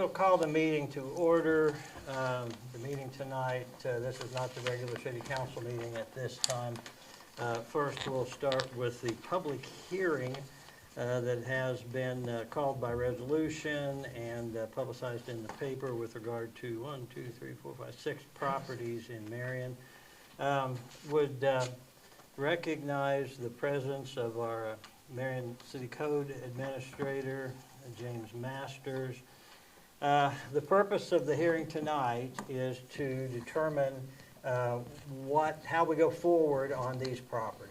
We'll call the meeting to order. The meeting tonight, this is not the regular city council meeting at this time. First, we'll start with the public hearing that has been called by resolution and publicized in the paper with regard to 6 properties in Marion. Would recognize the presence of our Marion City Code Administrator, James Masters. The purpose of the hearing tonight is to determine how we go forward on these properties.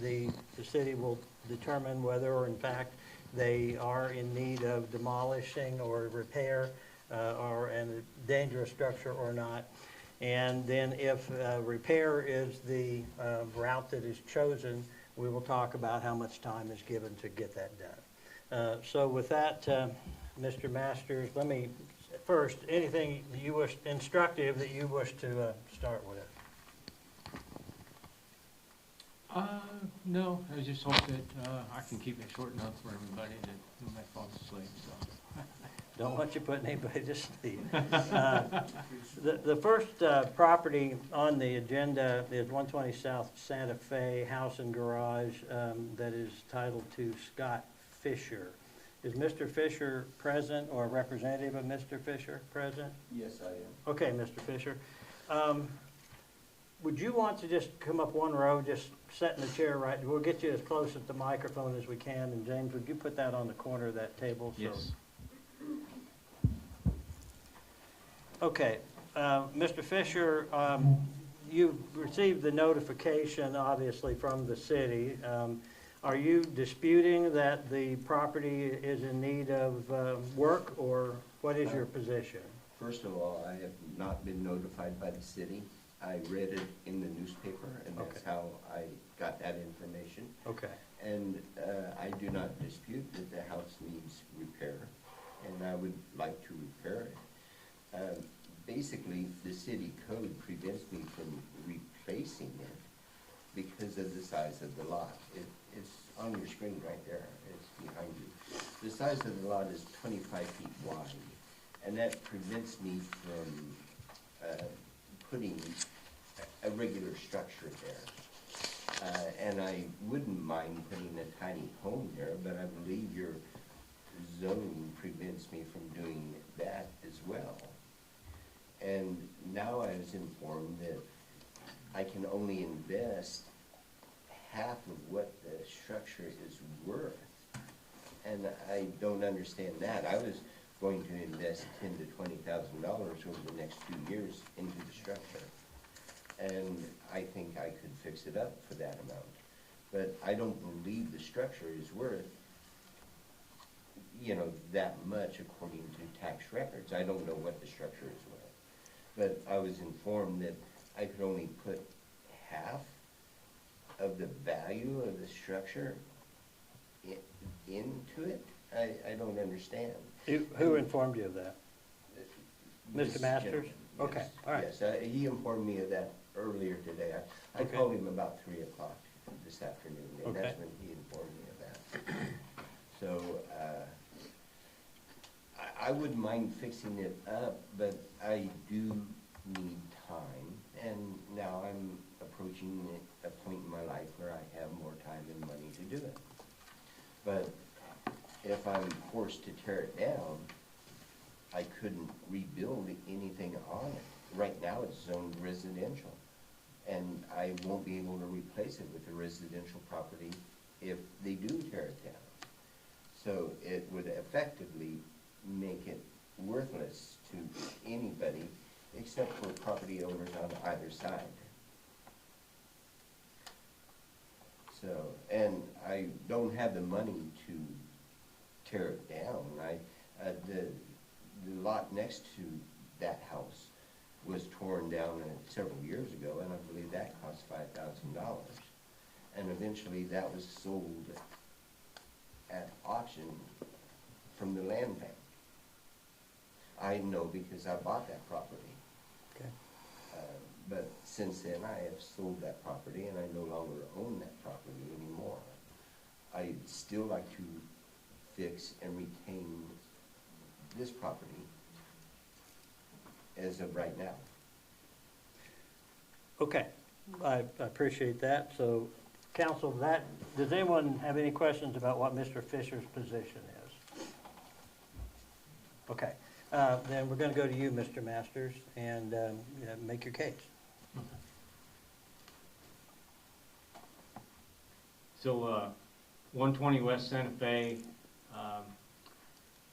The city will determine whether or in fact they are in need of demolishing or repair or in a dangerous structure or not. And then if repair is the route that is chosen, we will talk about how much time is given to get that done. So with that, Mr. Masters, let me first, anything that you wish, instructive that you wish to start with? No, I just hope that I can keep it short enough for everybody that nobody falls asleep. So. Don't want you putting anybody to sleep. The first property on the agenda is 120 South Santa Fe House and Garage that is titled to Scott Fisher. Is Mr. Fisher present, or a representative of Mr. Fisher present? Yes, I am. Okay, Mr. Fisher. Would you want to just come up one row, just sit in the chair right? We'll get you as close at the microphone as we can. And James, would you put that on the corner of that table? Yes. Okay, Mr. Fisher, you received the notification, obviously, from the city. Are you disputing that the property is in need of work, or what is your position? First of all, I have not been notified by the city. I read it in the newspaper, and that's how I got that information. Okay. And I do not dispute that the house needs repair, and I would like to repair it. Basically, the city code prevents me from replacing it because of the size of the lot. It's on your screen right there. It's behind you. The size of the lot is 25 feet wide, and that prevents me from putting a regular structure there. And I wouldn't mind putting a tiny home there, but I believe your zone prevents me from doing that as well. And now I was informed that I can only invest half of what the structure is worth. And I don't understand that. I was going to invest $10,000 to $20,000 over the next 2 years into the structure. And I think I could fix it up for that amount. But I don't believe the structure is worth, you know, that much according to tax records. I don't know what the structure is worth. But I was informed that I could only put half of the value of the structure into it. I don't understand. Who informed you of that? Mr. Masters? Yes, okay, all right. Yes, he informed me of that earlier today. I called him about 3 o'clock this afternoon, and that's when he informed me of that. So I wouldn't mind fixing it up, but I do need time, and now I'm approaching a point in my life where I have more time and money to do it. But if I'm forced to tear it down, I couldn't rebuild anything on it. Right now it's zoned residential, and I won't be able to replace it with a residential property if they do tear it down. So it would effectively make it worthless to anybody except for property owners on either side. So, and I don't have the money to tear it down. The lot next to that house was torn down several years ago, and I believe that cost $5,000. And eventually that was sold at auction from the land bank. I know because I bought that property. Okay. But since then I have sold that property, and I no longer own that property anymore. I'd still like to fix and retain this property as of right now. Okay, I appreciate that. So, council, does anyone have any questions about what Mr. Fisher's position is? Okay, then we're gonna go to you, Mr. Masters, and make your case. So, 120 West Santa Fe,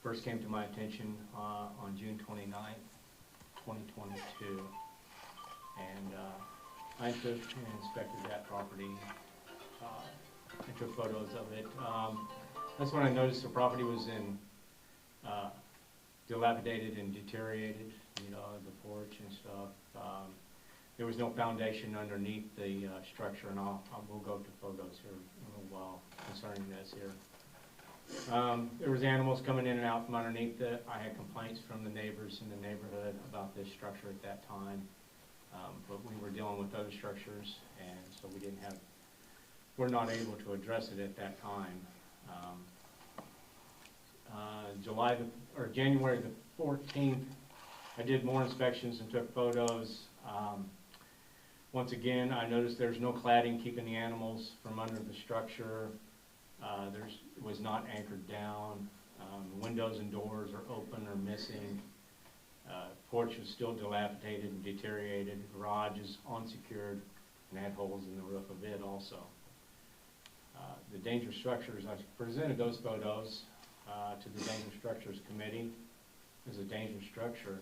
first came to my attention on June 29th, 2022. And I took and inspected that property. I took photos of it. That's when I noticed the property was in dilapidated and deteriorated, you know, the porch and stuff. There was no foundation underneath the structure, and we'll go to photos here in a little while concerning this here. There was animals coming in and out from underneath it. I had complaints from the neighbors in the neighborhood about this structure at that time. But we were dealing with other structures, and so we're not able to address it at that time. January the 14th, I did more inspections and took photos. Once again, I noticed there's no cladding keeping the animals from under the structure. It was not anchored down. Windows and doors are open or missing. Porch is still dilapidated and deteriorated. Garage is unsecured and had holes in the roof of it also. The dangerous structures, I presented those photos to the Dangerous Structures Committee as a dangerous structure,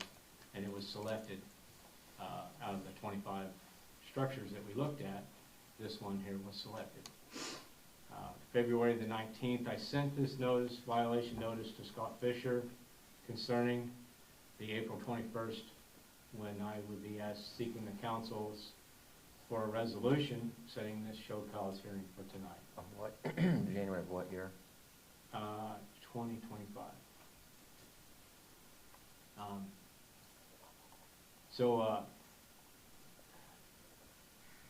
and it was selected out of the 25 structures that we looked at. This one here was selected. February the 19th, I sent this violation notice to Scott Fisher concerning the April 21st, when I would be seeking the council's for a resolution setting this show cause hearing for tonight. Of what, January of what year? 2025.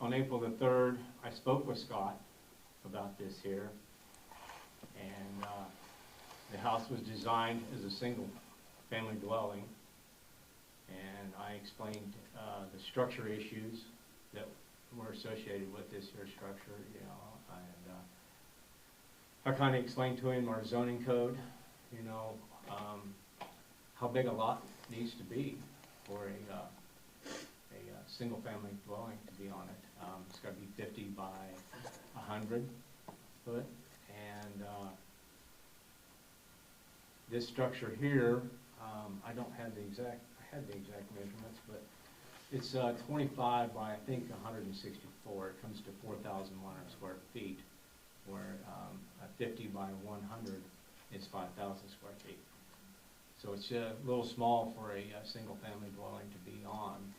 On April the 3rd, I spoke with Scott about this here, and the house was designed as a single family dwelling, and I explained the structure issues that were associated with this here structure, you know, and I kind of explained to him our zoning code, you know, how big a lot needs to be for a single family dwelling to be on it. It's got to be 50 by 100 foot, and this structure here, I don't have the exact, I had the exact measurements, but it's 25 by, I think, 164. It comes to 4,100 square feet, where a 50 by 100 is 5,000 square feet. So it's a little small for a single-family dwelling to be on.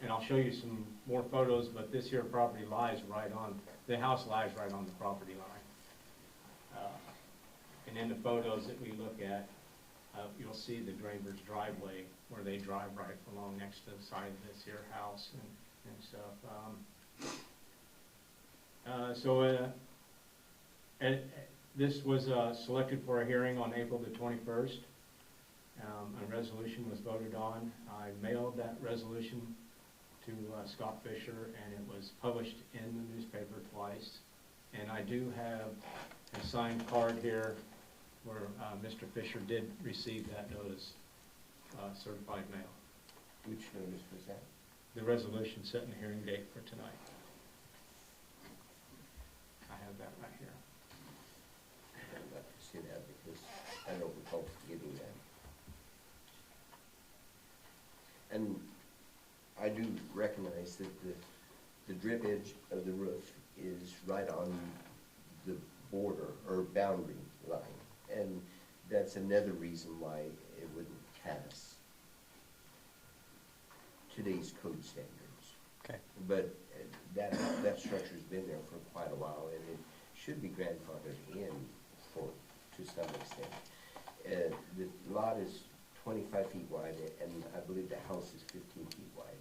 And I'll show you some more photos, but this here property lies right on, the house lies right on the property line. And in the photos that we look at, you'll see the Draper's driveway where they drive right along next to the side of this here house and stuff. This was selected for a hearing on April the 21st. A resolution was voted on. I mailed that resolution to Scott Fisher, and it was published in the newspaper twice. And I do have a signed card here where Mr. Fisher did receive that notice, certified mail. Which notice was that? The resolution setting the hearing date for tonight. I have that right here. I'd like to see that because I don't recall getting that. And I do recognize that the drip edge of the roof is right on the border or boundary line. And that's another reason why it wouldn't pass today's code standards. Okay. But that structure's been there for quite a while, and it should be grandfathered in to some extent. The lot is 25 feet wide, and I believe the house is 15 feet wide.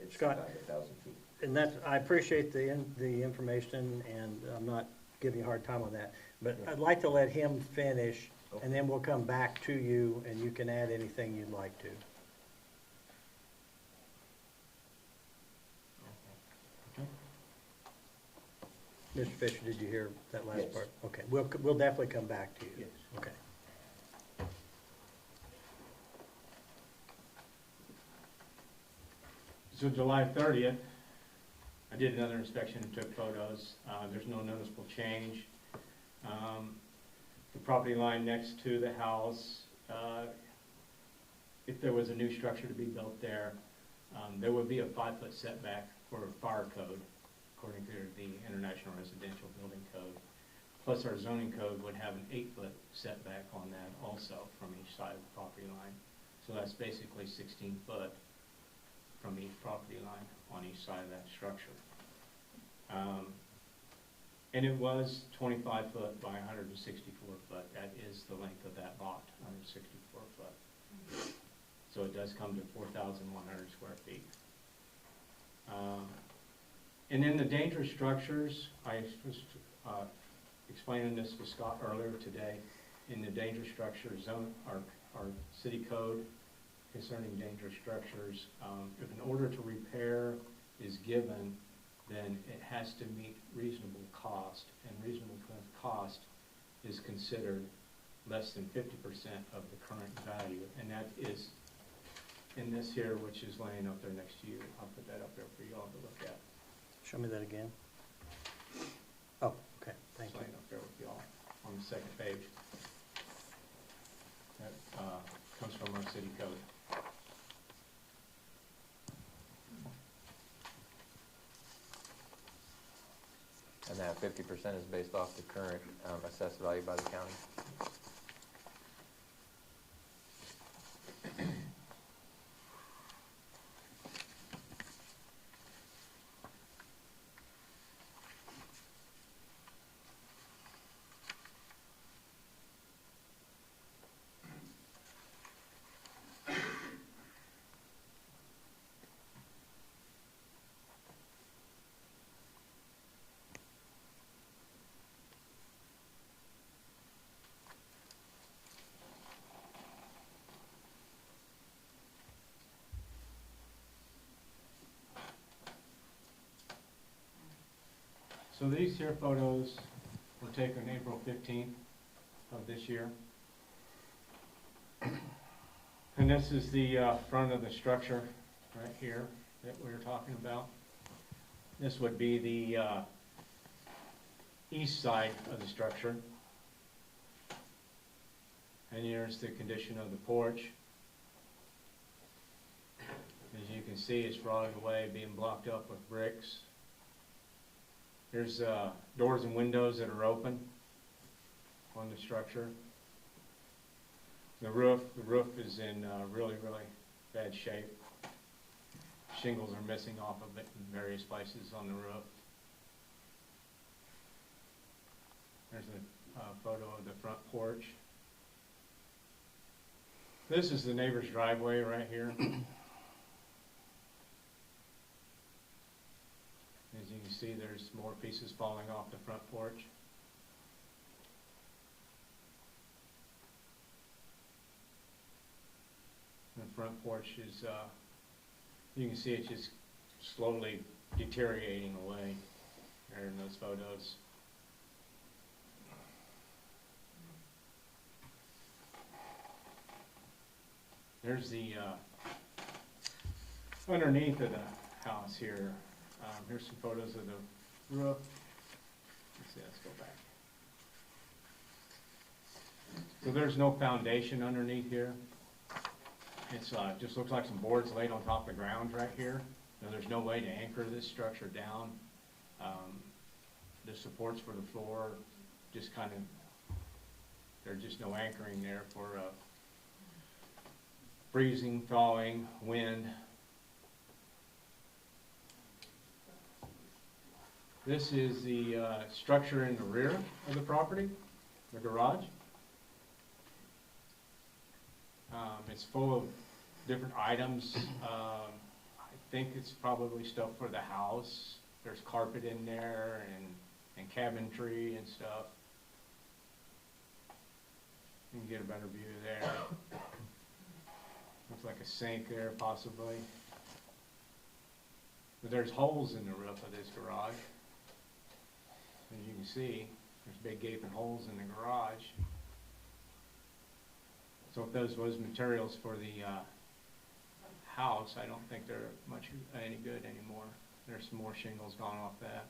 It's Scott, about 1,000 feet. And I appreciate the information, and I'm not giving you a hard time on that, but I'd like to let him finish and then we'll come back to you, and you can add anything you'd like to. Okay. Mr. Fisher, did you hear that last Yes. part? Okay, we'll definitely come back to you. Yes. Okay. So July 30th, I did another inspection and took photos. There's no noticeable change. The property line next to the house, if there was a new structure to be built there, there would be a 5-foot setback for fire code, according to the International Residential Building Code. Plus our zoning code would have an 8-foot setback on that also from each side of the property line. So that's basically 16 foot from each property line on each side of that structure. And it was 25 foot by 164 foot. That is the length of that lot, 164 foot. So it does come to 4,100 square feet. And then the dangerous structures, I was explaining this to Scott earlier today. In the dangerous structure zone, our city code concerning dangerous structures, if an order to repair is given, then it has to meet reasonable cost, and reasonable cost is considered less than 50% of the current value, and that is in this here, which is laying up there next to you. I'll put that up there for you all to look at. Show me that again. Oh, okay, thank It's you. laying up there with you all on the second page. That comes from our city code. And that 50% is based off the current assessed value by the county. So these here photos were taken April 15th of this year. And this is the front of the structure right here that we were talking about. This would be the east side of the structure. And here's the condition of the porch. As you can see, it's rotted away, being blocked up with bricks. There's doors and windows that are open on the structure. The roof is in really bad shape. Shingles are missing off of it in various places on the roof. There's a photo of the front porch. This is the neighbor's driveway right here. As you can see, there's more pieces falling off the front porch. The front porch is, you can see it's just slowly deteriorating away there in those photos. There's the underneath of the house here. Here's some photos of the roof. Let's see, let's go back. So there's no foundation underneath here. It's just looks like some boards laid on top of the ground right here. Now, there's no way to anchor this structure down. The supports for the floor just kind of, there's just no anchoring there for freezing, thawing, wind. This is the structure in the rear of the property, the garage. It's full of different items. I think it's probably stuff for the house. There's carpet in there and cabinetry and stuff. You can get a better view there. Looks like a sink there possibly. But there's holes in the roof of this garage. As you can see, there's big gaping holes in the garage. So if those was materials for the house, I don't think they're much any good anymore. There's some more shingles gone off that.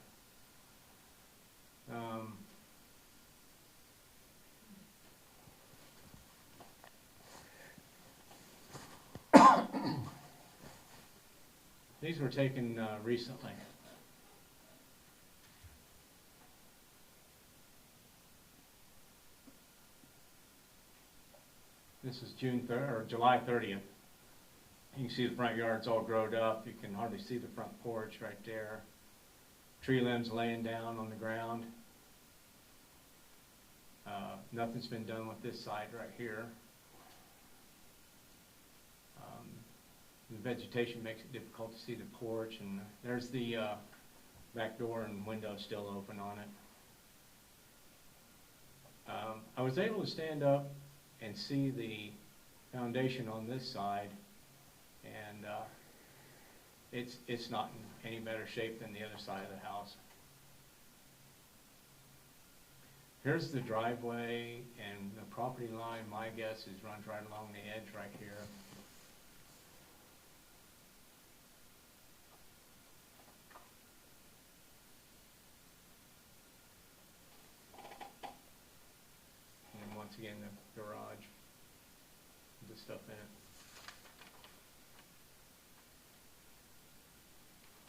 These were taken recently. This is June 3rd or July 30th. You can see the front yard's all growed up. You can hardly see the front porch right there. Tree limbs laying down on the ground. Nothing's been done with this side right here. The vegetation makes it difficult to see the porch, and there's the back door and window still open on it. I was able to stand up and see the foundation on this side, and it's not in any better shape than the other side of the house. Here's the driveway, and the property line, my guess, is runs right along the edge right here. And once again, the garage, the stuff in it.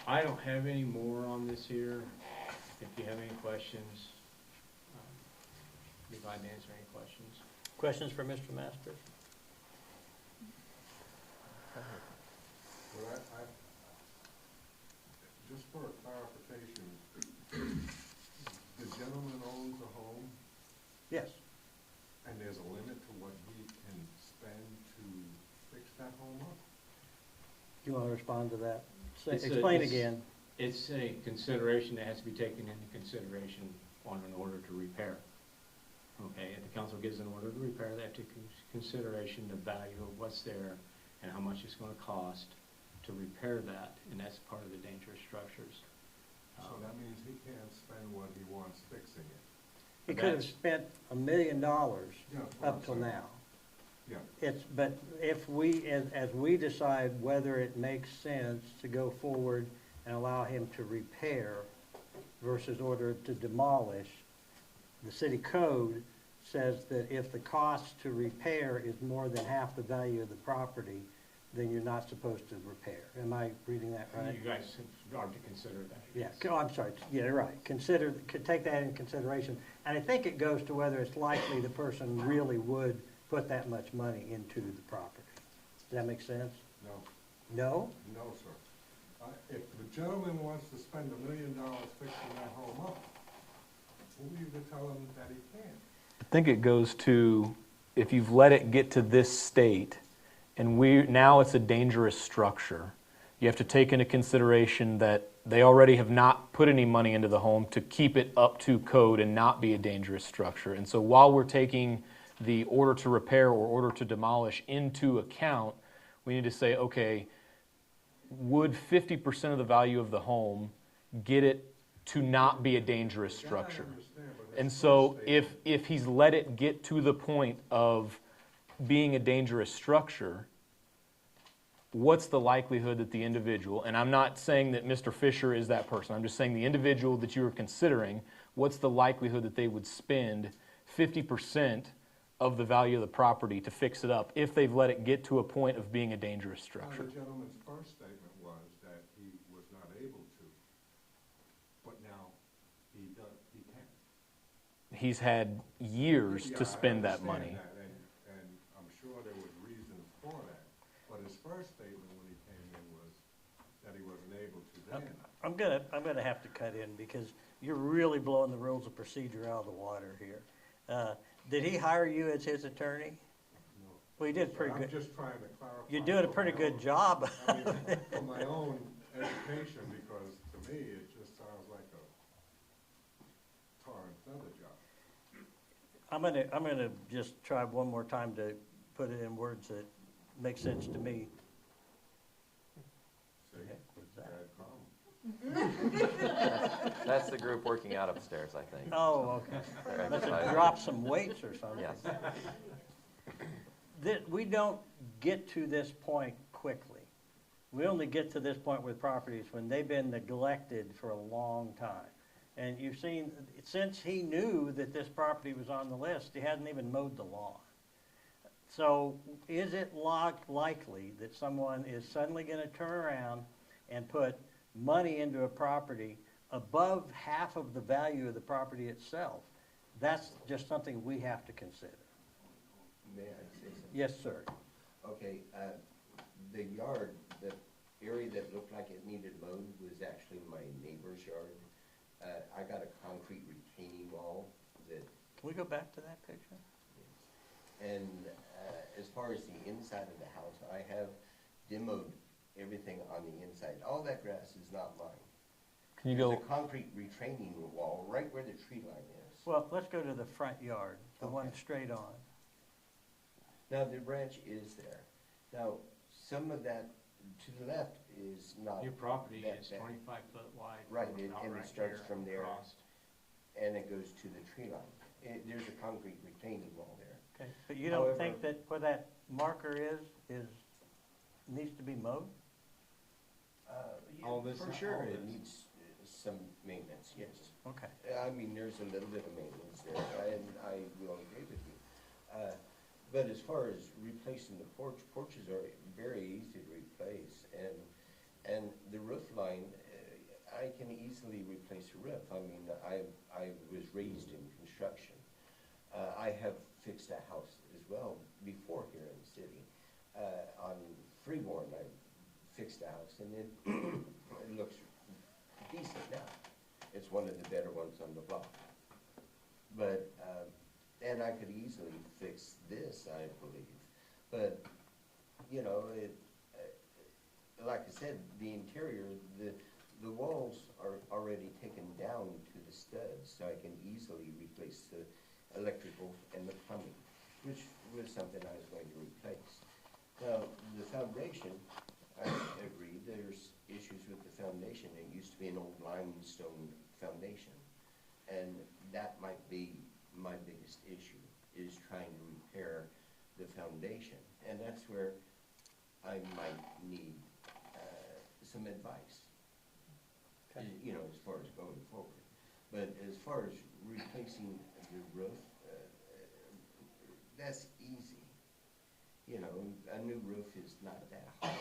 I don't have any more on this here. If you have any questions, be glad to answer any questions. Questions for Mr. Masters? Well, just for a clarification, the gentleman owns a home, Yes. and there's a limit to what he can spend to fix that home up? Do you want to respond to that? It's Explain again. It's a consideration that has to be taken into consideration on an order to repair. Okay, if the council gives an order to repair, they have to consideration the value of what's there and how much it's going to cost to repair that, and that's part of the dangerous structures. So that means he can't spend what he wants fixing it? He could have spent $1 million Yeah, that's what up I'm till saying. now. Yeah. But if we, as we decide whether it makes sense to go forward and allow him to repair versus order to demolish, the city code says that if the cost to repair is more than half the value of the property, then you're not supposed to repair. Am I reading that right? You guys are to consider that. Yeah, I'm sorry, yeah, right. Take that into consideration. And I think it goes to whether it's likely the person really would put that much money into the property. Does that make sense? No, No? no, sir. If the gentleman wants to spend $1 million fixing that home up, who are you to tell him that he can't? I think it goes to, if you've let it get to this state, and now it's a dangerous structure, you have to take into consideration that they already have not put any money into the home to keep it up to code and not be a dangerous structure. And so while we're taking the order to repair or order to demolish into account, we need to say, okay, would 50% of the value of the home get it to not be a dangerous structure? That I understand, but And his so first if statement- he's let it get to the point of being a dangerous structure, what's the likelihood that the individual, and I'm not saying that Mr. Fisher is that person, I'm just saying the individual that you are considering, what's the likelihood that they would spend 50% of the value of the property to fix it up if they've let it get to a point of being a dangerous Well, structure? the gentleman's first statement was that he was not able to, but now he can. He's had years Yeah, to I spend that understand money. that, and I'm sure there was reasons for that. But his first statement when he came in was that he wasn't able to then. I'm gonna have to cut in because you're really blowing the rules of procedure out of the water here. Did he hire you as his attorney? No. Well, he did pretty I'm good. just trying to clarify. You're doing a for pretty my good own- job. I mean, for my own education, because to me, it just sounds like a tar and feather job. I'm gonna just try one more time to put it in words that make sense to me. See, What's that? bad problem. That's the group working out upstairs, I think. Oh, okay. They're Must have exercising. dropped some weights or something. Yes. We don't get to this point quickly. We only get to this point with properties when they've been neglected for a long time. And you've seen, since he knew that this property was on the list, he hadn't even mowed the lawn. So is it likely that someone is suddenly going to turn around and put money into a property above half of the value of the property itself? That's just something we have to consider. May I say something? Yes, sir. Okay, the yard, the area that looked like it needed mowed was actually my neighbor's yard. I got a concrete retaining wall that, Can we go back to that picture? and as far as the inside of the house, I have demoed everything on the inside. All that grass is not mine. Can you There's go, a concrete retaining wall right where the tree line is. Well, let's go to the front yard, the one Okay. straight on. Now, the branch is there. Now, some of that to the left is not. Your property that is bad. 25 foot wide. Right, from and about it right starts here from there. across. And it goes to the tree line. There's a concrete retaining wall there. Okay, but you don't think However- that where that marker needs to be mowed? All this- For sure, all it this. needs some maintenance, yes. Okay. I mean, there's a little bit of maintenance there, and I will agree with you. But as far as replacing the porches are very easy to replace, and the roof line, I can easily replace the roof. I mean, I was raised in construction. I have fixed a house as well before here in the city. On Freeborn, I fixed a house, and it looks decent now. It's one of the better ones on the block. But, and I could easily fix this, I believe. But, you know, like I said, the interior, the walls are already taken down to the studs, so I can easily replace the electrical and the plumbing, which was something I was going to replace. Now, the foundation, I agree, there's issues with the foundation. It used to be an old limestone foundation, and that might be my biggest issue, is trying to repair the foundation. And that's where I might need some advice, you know, as far as going forward. But as far as replacing the roof, that's easy. You know, a new roof is not that hard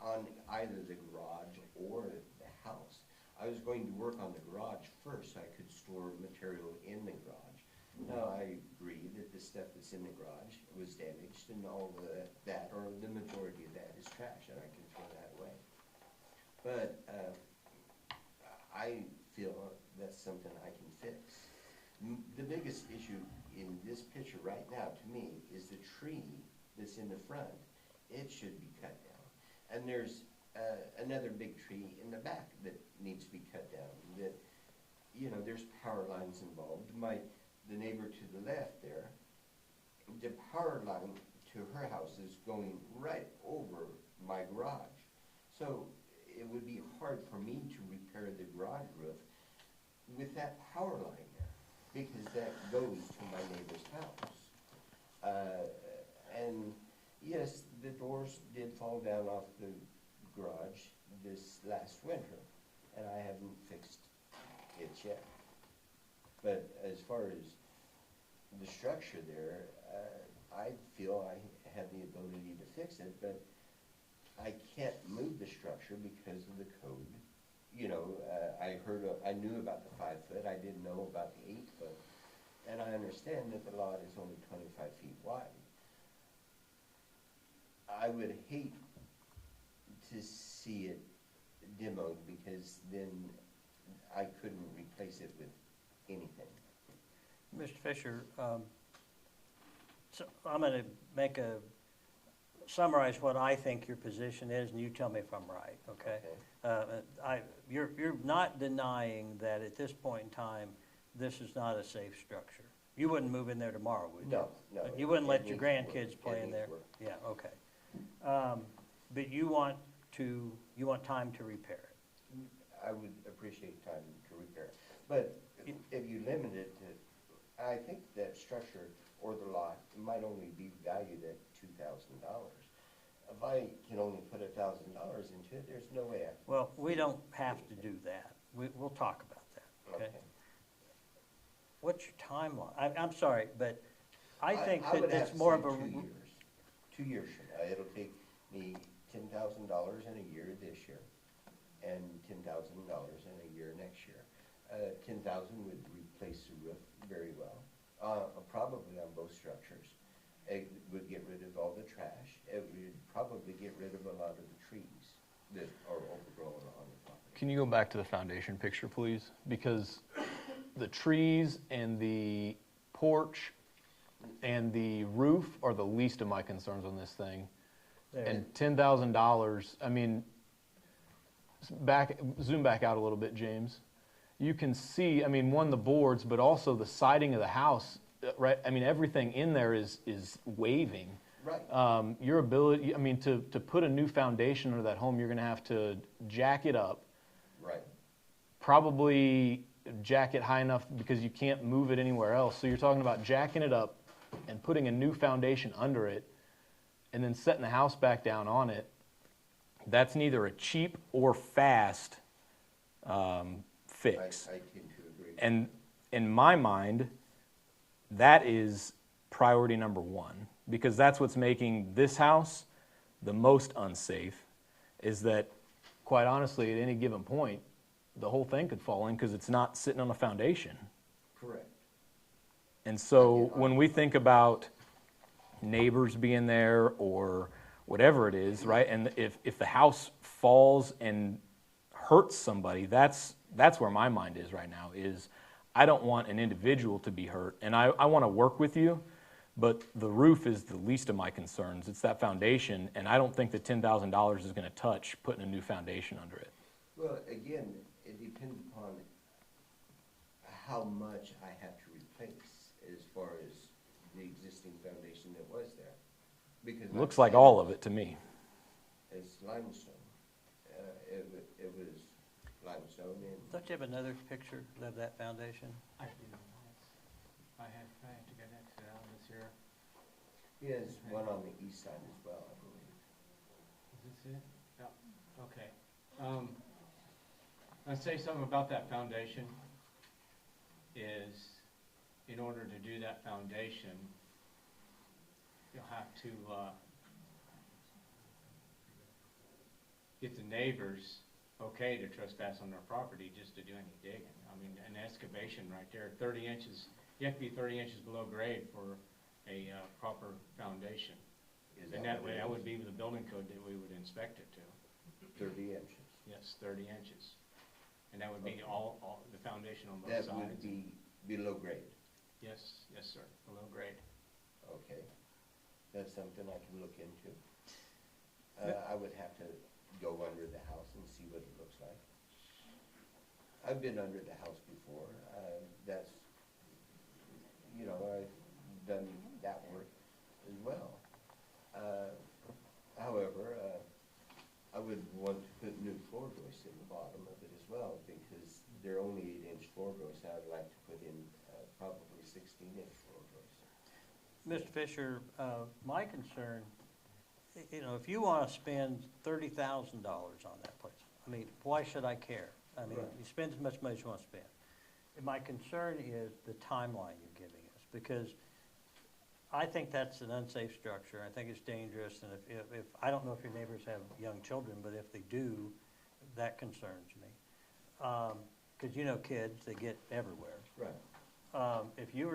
on either the garage or the house. I was going to work on the garage first so I could store material in the garage. Now, I agree that the stuff that's in the garage was damaged, and all of that, or the majority of that is trash, and I can throw that away. But I feel that's something I can fix. The biggest issue in this picture right now, to me, is the tree that's in the front. It should be cut down. And there's another big tree in the back that needs to be cut down. That, you know, there's power lines involved. The neighbor to the left there, the power line to her house is going right over my garage. So it would be hard for me to repair the garage roof with that power line there, because that goes to my neighbor's house. And yes, the doors did fall down off the garage this last winter, and I haven't fixed it yet. But as far as the structure there, I feel I have the ability to fix it, but I can't move the structure because of the code. You know, I knew about the 5 foot, I didn't know about the 8 foot, and I understand that the lot is only 25 feet wide. I would hate to see it demoed, because then I couldn't replace it with anything. Mr. Fisher, so I'm going to summarize what I think your position is, and you tell me if I'm right, okay? You're not denying that at this point in time, this is not a safe structure. You wouldn't move in there tomorrow, would you? No, no. You wouldn't it let your needs work. grandkids play It in needs there? work. Yeah, okay. But you want time to repair it? I would appreciate time to repair. But if you limit it to, I think that structure or the lot might only be valued at $2,000. If I can only put $1,000 into it, there's no way I can. Well, we don't have to do that. We'll talk about that, okay? What's your timeline? I'm sorry, but I think would that have it's to more say of a. 2 years. 2 years from now, it'll take me $10,000 in a year this year, and $10,000 in a year next year. 10,000 would replace the roof very well, probably on both structures. It would get rid of all the trash. It would probably get rid of a lot of the trees that are overgrown on the property. Can you go back to the foundation picture, please? Because the trees and the porch and the roof are the least of my concerns on this thing. There. And $10,000, I mean, zoom back out a little bit, James. You can see, I mean, one, the boards, but also the siding of the house, right? I mean, everything in there is waving. Right. Your ability, I mean, to put a new foundation under that home, you're gonna have to jack it up. Right. Probably jack it high enough because you can't move it anywhere else. So you're talking about jacking it up and putting a new foundation under it and then setting the house back down on it. That's neither a cheap or fast fix. I tend to agree. And in my mind, that is priority number one, because that's what's making this house the most unsafe, is that, quite honestly, at any given point, the whole thing could fall in because it's not sitting on a foundation. Correct. And so when we think about neighbors being there or whatever it is, right, and if the house falls and hurts somebody, that's where my mind is right now, is I don't want an individual to be hurt, and I want to work with you, but the roof is the least of my concerns. It's that foundation, and I don't think that $10,000 is going to touch putting a new foundation under it. Well, again, it depends upon how much I have to replace as far as the existing foundation that was there. Because Looks like all of it to me. it's limestone. It was limestone and Don't you have another picture of that foundation? I do. I have to get next to that one this year. there's one on the east side as well, I believe. Is this it? Yeah, okay. I'll say something about that foundation is, in order to do that foundation, you'll have to get the neighbors okay to trespass on their property just to do any digging. I mean, an excavation right there, 30 inches, you have to be 30 inches below grade for a proper foundation. Is And that that what way, it that is? would be the building code that we would inspect it to. 30 inches. Yes, 30 inches. And that would be all the foundation on both That sides. would be below grade. Yes, yes, sir, below grade. Okay. That's something I can look into. I would have to go under the house and see what it looks like. I've been under the house before. That's, I've done that work as well. However, I would want to put new floor joists in the bottom of it as well, because they're only 8-inch floor joists. I'd like to put in probably 16-inch floor joists. Mr. Fisher, my concern, if you want to spend $30,000 on that place, I mean, why should I care? I mean, Right. you spend as much money as you want to spend. And my concern is the timeline you're giving us, because I think that's an unsafe structure. I think it's dangerous, and if I don't know if your neighbors have young children, but if they do, that concerns me. Because kids, they get everywhere. Right. If you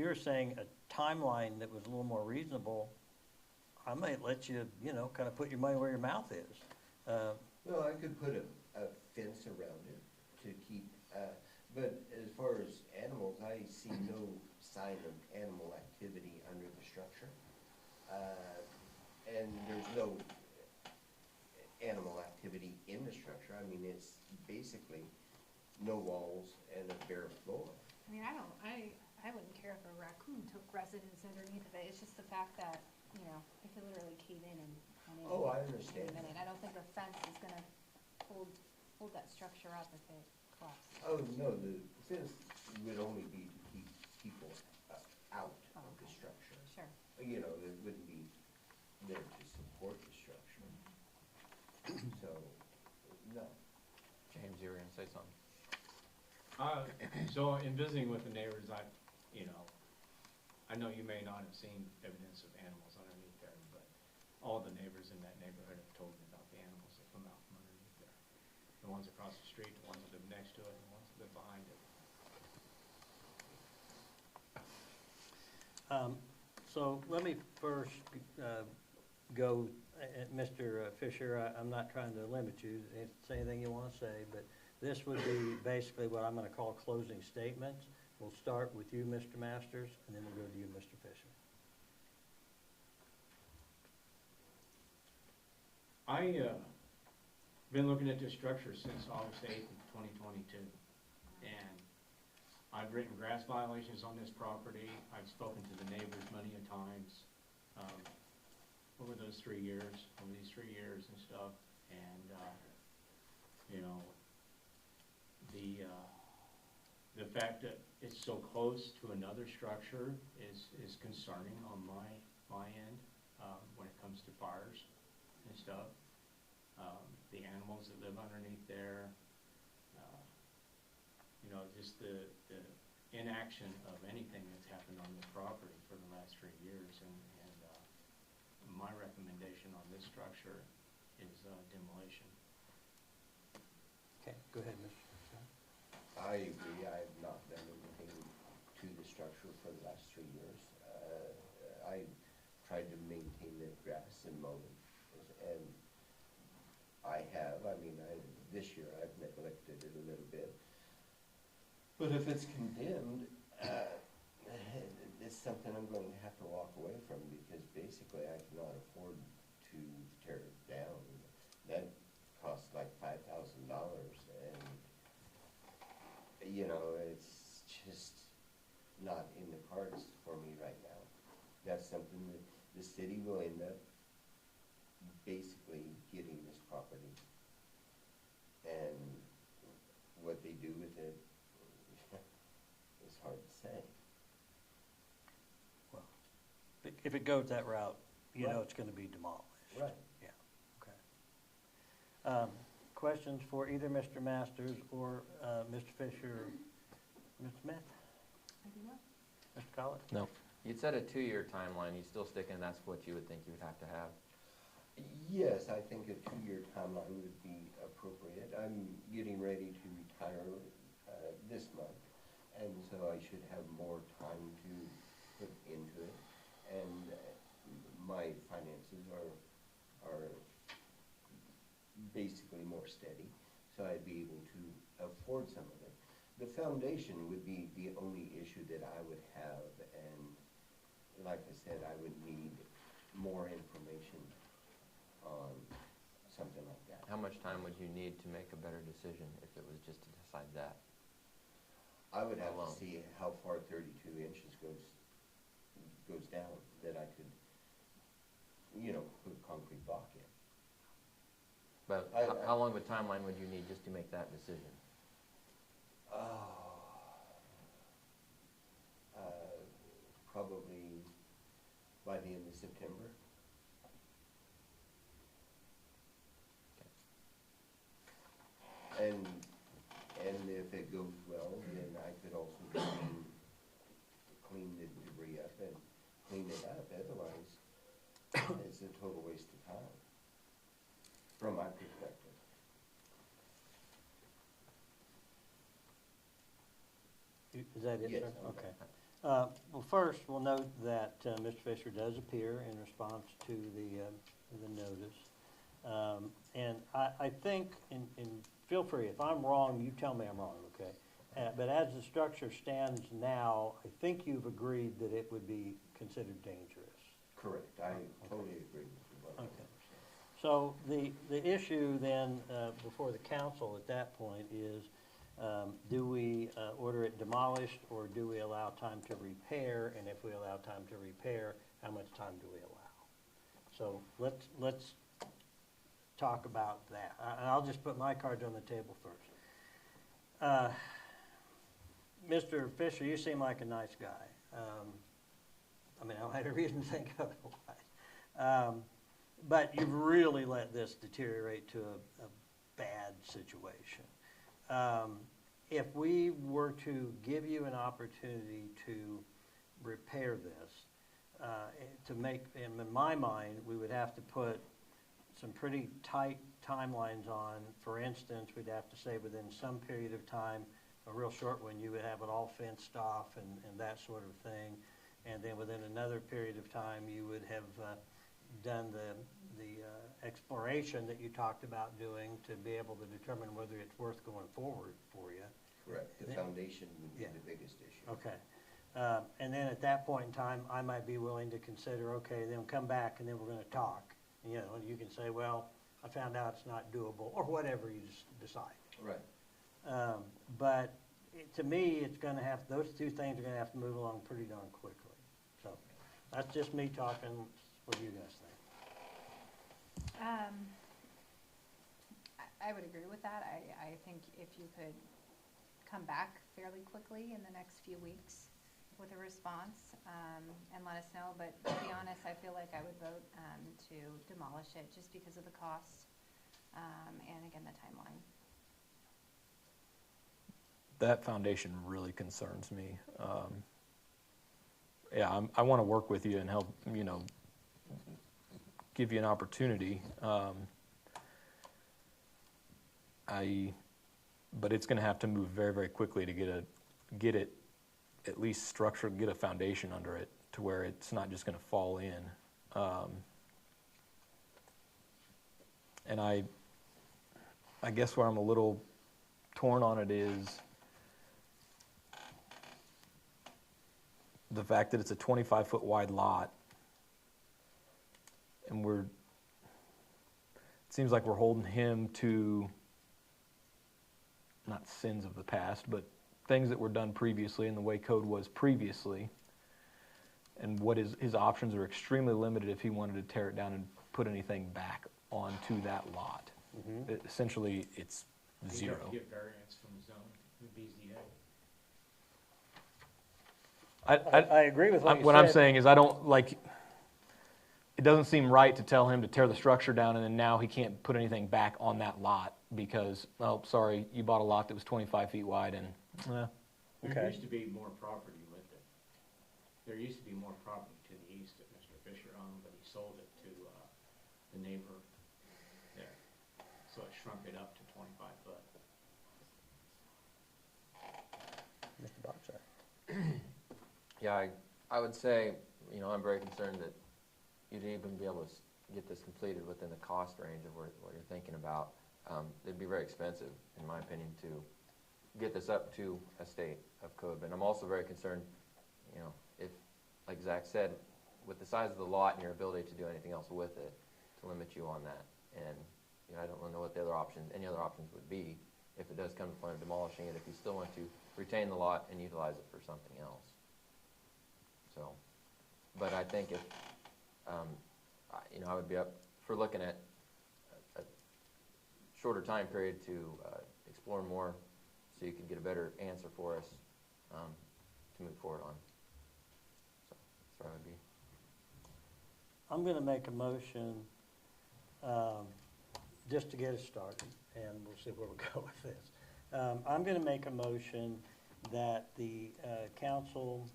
were saying a timeline that was a little more reasonable, I might let you, kind of put your money where your mouth is. Well, I could put a fence around it to keep, but as far as animals, I see no sign of animal activity under the structure. And there's no animal activity in the structure. I mean, it's basically no walls and a bare floor. I mean, I wouldn't care if a raccoon took residence underneath of it. It's just the fact that, you know, it could literally cave in and Oh, I any understand. minute. I don't think a fence is gonna hold that structure up if it collapses. Oh, no, the fence would only be to keep people out Oh, of the okay. structure. Sure. You know, it wouldn't be there to support the structure. So, no. James, you were gonna say something? So in visiting with the neighbors, I know you may not have seen evidence of animals underneath there, but all the neighbors in that neighborhood have told me about the animals that come out from underneath there. The ones across the street, the ones that live next to it, the ones that live behind it. So let me first go, Mr. Fisher, I'm not trying to limit you, say anything you want to say, but this would be basically what I'm going to call closing statements. We'll start with you, Mr. Masters, and then we'll go to you, Mr. Fisher. Been looking at this structure since August 8th of 2022, and I've written grass violations on this property. I've spoken to the neighbors many a times over these 3 years and stuff. And, you know, the fact that it's so close to another structure is concerning on my end when it comes to fires and stuff. The animals that live underneath there, you know, just the inaction of anything that's happened on the property for the last 3 years. And my recommendation on this structure is demolition. Okay, go ahead, Mr. Fisher. I agree. I have not done anything to the structure for the last 3 years. I tried to maintain the grass and mow it, and this year I've neglected it a little bit. But if it's condemned, it's something I'm going to have to walk away from, because basically I cannot afford to tear it down. That costs like $5,000, and you know, it's just not in the cards for me right now. That's something that the city will end up basically getting this property, and what they do with it is hard to say. Well, if it goes that route, you know Right. it's going to be demolished. Right. Yeah, okay. Questions for either Mr. Masters or Mr. Fisher? Ms. Smith? I do not. Mr. Collett? No. You'd said a 2-year timeline, you still sticking, that's what you would think you would have to have? Yes, I think a 2-year timeline would be appropriate. I'm getting ready to retire this month, and so I should have more time to put into it. And my finances are basically more steady, so I'd be able to afford some of it. The foundation would be the only issue that I would have, and like I said, I would need more information on something like that. How much time would you need to make a better decision if it was just to decide that? I would have Alone. to see how far 32 inches goes down, that I could, you know, put a concrete block in. But how long of a timeline would you need just to make that decision? Probably by the end of September. And if it goes well, then I could also clean the debris up and clean it up. Otherwise, it's a total waste of time, from my perspective. Is that it, Yes, sir? okay. Okay. Well, first, we'll note that Mr. Fisher does appear in response to the notice. And I think, and feel free, if I'm wrong, you tell me I'm wrong, okay? But as the structure stands now, I think you've agreed that it would be considered dangerous. Correct. I totally agree with you. Okay. So the issue then before the council at that point is Do we order it demolished, or do we allow time to repair? And if we allow time to repair, how much time do we allow? So let's talk about that. And I'll just put my cards on the table first. Mr. Fisher, you seem like a nice guy. I mean, I don't have a reason to think otherwise. But you've really let this deteriorate to a bad situation. If we were to give you an opportunity to repair this, to make, in my mind, we would have to put some pretty tight timelines on. For instance, we'd have to say within some period of time, a real short one, you would have it all fenced off and that sort of thing. And then within another period of time, you would have done the exploration that you talked about doing to be able to determine whether it's worth going forward for you. Correct. The foundation would be Yeah. the biggest issue. Okay. And then at that point in time, I might be willing to consider, okay, then come back and then we're gonna talk. You know, and you can say, well, I found out it's not doable, or whatever you decide. Right. But to me, it's gonna have, those two things are gonna have to move along pretty darn quickly. So that's just me talking. What do you guys think? I would agree with that. I think if you could come back fairly quickly in the next few weeks with a response, and let us know. But to be honest, I feel like I would vote to demolish it just because of the cost, and again, the timeline. That foundation really concerns me. Yeah, I want to work with you and help, you know, give you an opportunity. But it's going to have to move very, very quickly to get it at least structured, get a foundation under it to where it's not just going to fall in. And I guess where I'm a little torn on it is the fact that it's a 25-foot wide lot, and it seems like we're holding him to, not sins of the past, but things that were done previously and the way code was previously, and what his options are extremely limited if he wanted to tear it down and put anything back onto that lot. Essentially, it's zero. You have to get variance from the zone, the BZA. I agree with what you said. What I'm saying is I don't, like, it doesn't seem right to tell him to tear the structure down and then now he can't put anything back on that lot because, oh, sorry, you bought a lot that was 25 feet wide and, There Okay. used to be more property with it. There used to be more property to the east that Mr. Fisher owned, but he sold it to the neighbor there. So it shrunk it up to 25 foot. Mr. Baxa. Yeah, I would say, you know, I'm very concerned that you'd even be able to get this completed within the cost range of what you're thinking about. It'd be very expensive, in my opinion, to get this up to a state of code. But I'm also very concerned, you know, if, like Zach said, with the size of the lot and your ability to do anything else with it, to limit you on that. And, you know, I don't know what the other options, any other options would be if it does come to the point of demolishing it, if you still want to retain the lot and utilize it for something else. So, but I think if, you know, I would be up for looking at a shorter time period to explore more so you could get a better answer for us to move forward on. So that's where I would be. I'm going to make a motion just to get us started, and we'll see where we go with this. I'm going to make a motion that the council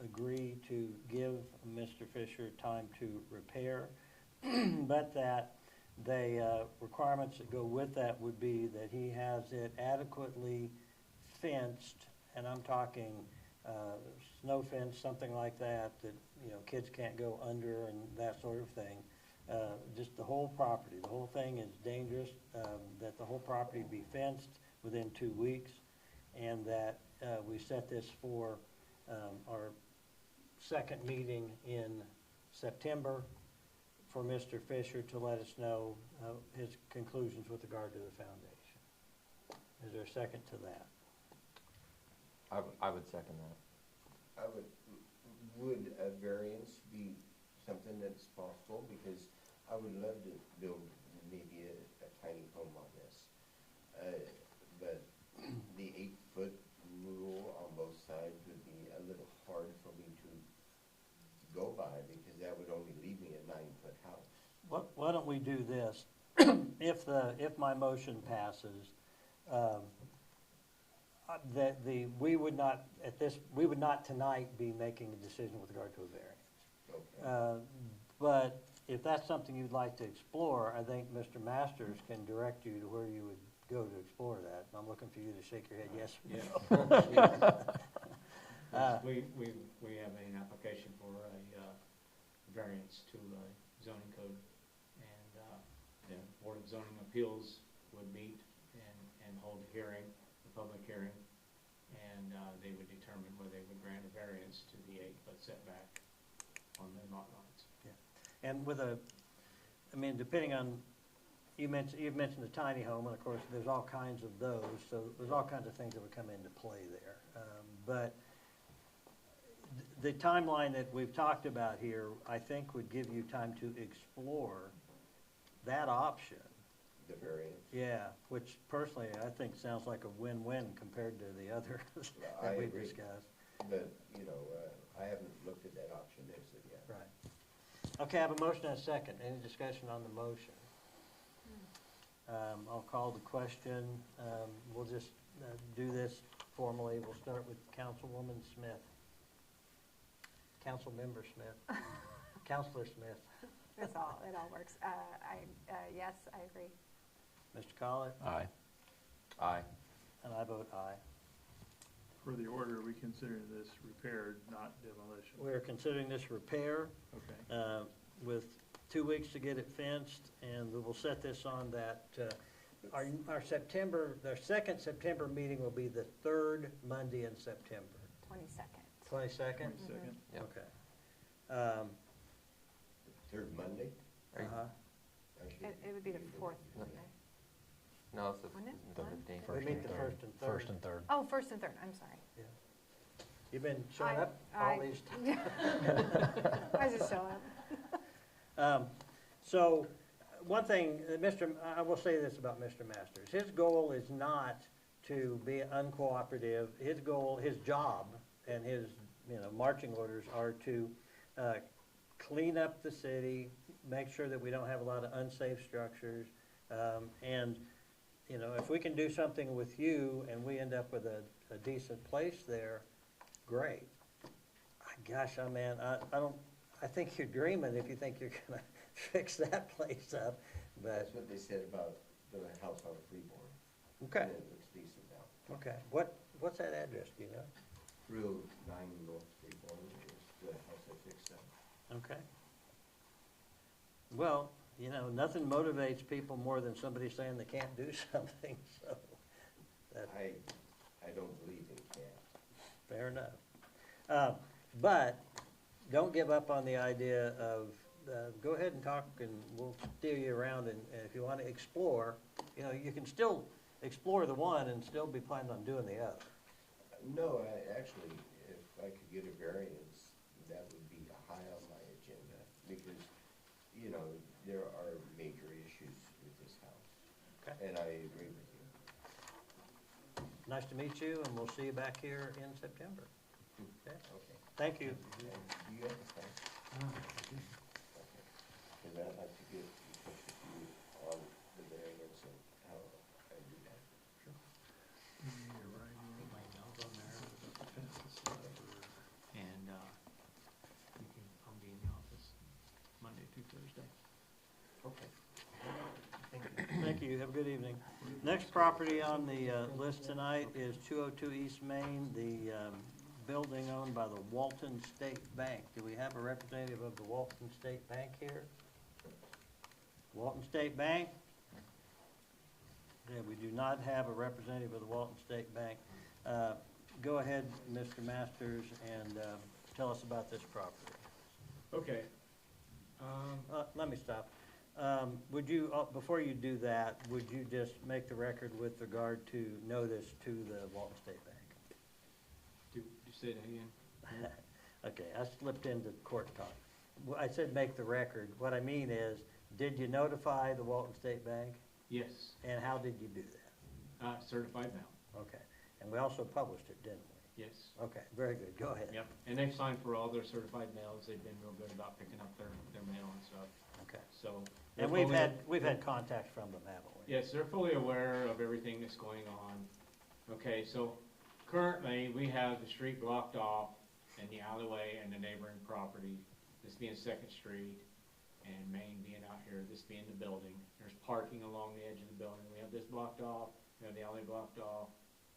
agree to give Mr. Fisher time to repair, but that the requirements that go with that would be that he has it adequately fenced, and I'm talking snow fence, something like that, that, you know, kids can't go under and that sort of thing. Just the whole property. The whole thing is dangerous, that the whole property be fenced within 2 weeks, and that we set this for our second meeting in September for Mr. Fisher to let us know his conclusions with regard to the foundation. Is there a second to that? I would second that. Would a variance be something that's possible? Because I would love to build maybe a tiny home on this. But the 8-foot rule on both sides would be a little hard for me to go by, because that would only leave me a 9-foot house. Why don't we do this? If my motion passes, we would not tonight be making a decision with regard to a variance. Okay. But if that's something you'd like to explore, I think Mr. Masters can direct you to where you would go to explore that. I'm looking for you to shake your head yes or no. We have an application for a variance to zoning code, and the Board of Zoning Appeals would meet and hold a hearing, a public hearing, and they would determine whether they would grant a variance to the 8-foot setback on the lot lines. Yeah. And depending on, you've mentioned the tiny home, and of course, there's all kinds of those, so there's all kinds of things that would come into play there. But the timeline that we've talked about here, I think would give you time to explore that option. The variance. Yeah, which personally, I think sounds like a win-win compared to the others I that we've agree. discussed. But, I haven't looked at that option as of yet. Right. Okay, I have a motion and a second. Any discussion on the motion? I'll call the question. We'll just do this formally. We'll start with Councilwoman Smith. Councilmember Smith. Counselor Smith. It all works. Yes, I agree. Mr. Collett? Aye. Aye. And I vote aye. For the order, we consider this repaired, not demolition. We're considering this repair Okay. with 2 weeks to get it fenced, and we will set this on that. Our second September meeting will be the third Monday in September. 22nd. 22nd? 22nd. Yep. Okay. Third Monday? Uh-huh. Actually, It would be the 4th. No, it's the Wouldn't it? 15th. We meet the first and third. First and third. Oh, 1st and 3rd, I'm sorry. Yeah. You've been showing up all I- these times. I just show up. So, one thing, I will say this about Mr. Masters. His goal is not to be uncooperative. His goal, his job, and his, marching orders are to clean up the city, make sure that we don't have a lot of unsafe structures, and, if we can do something with you and we end up with a decent place there, great. Gosh, I think you're dreaming if you think you're gonna fix that place up, but, That's what they said about the house on Freeborn. okay, And it looks decent now. okay. What's that address, do you know? Road 9 North Freeborn is the house I fixed up. Okay. Well, nothing motivates people more than somebody saying they can't do something, so that, I don't believe they can. fair enough. But don't give up on the idea of, go ahead and talk and we'll steer you around, and if you want to explore, you can still explore the one and still be planning on doing the other. No, actually, if I could get a variance, that would be high on my agenda, because, there are major issues with this house. Okay. And I agree with you. Nice to meet you, and we'll see you back here in September. Okay? Okay. Thank you. Do you have a phone? Okay. Because I'd like to get in touch with you on the variance and how I do that. You're right. I think my email's on there with the fence and stuff, and I'll be in the office Monday through Thursday. Okay. Thank you. Have a good evening. Next property on the list tonight is 202 East Main, the building owned by the Walton State Bank. Do we have a representative of the Walton State Bank here? Walton State Bank? Yeah, we do not have a representative of the Walton State Bank. Go ahead, Mr. Masters, and tell us about this property. Okay. Let me stop. Would you, before you do that, would you just make the record with regard to notice to the Walton State Bank? say that again? Okay, I slipped into court talk. I said make the record. What I mean is, did you notify the Walton State Bank? Yes, And how did you do that? certified mail, Okay, and we also published it, didn't we? yes. Okay, very good, go ahead. Yep, and they've signed for all their certified mails. They've been real good about picking up their mail and stuff, Okay, so. and they're we've fully- had contact from them, haven't we? Yes, they're fully aware of everything that's going on. Okay, so currently, we have the street blocked off and the alleyway and the neighboring property, this being Second Street and Main being out here, this being the building. There's parking along the edge of the building. We have this blocked off, we have the alley blocked off,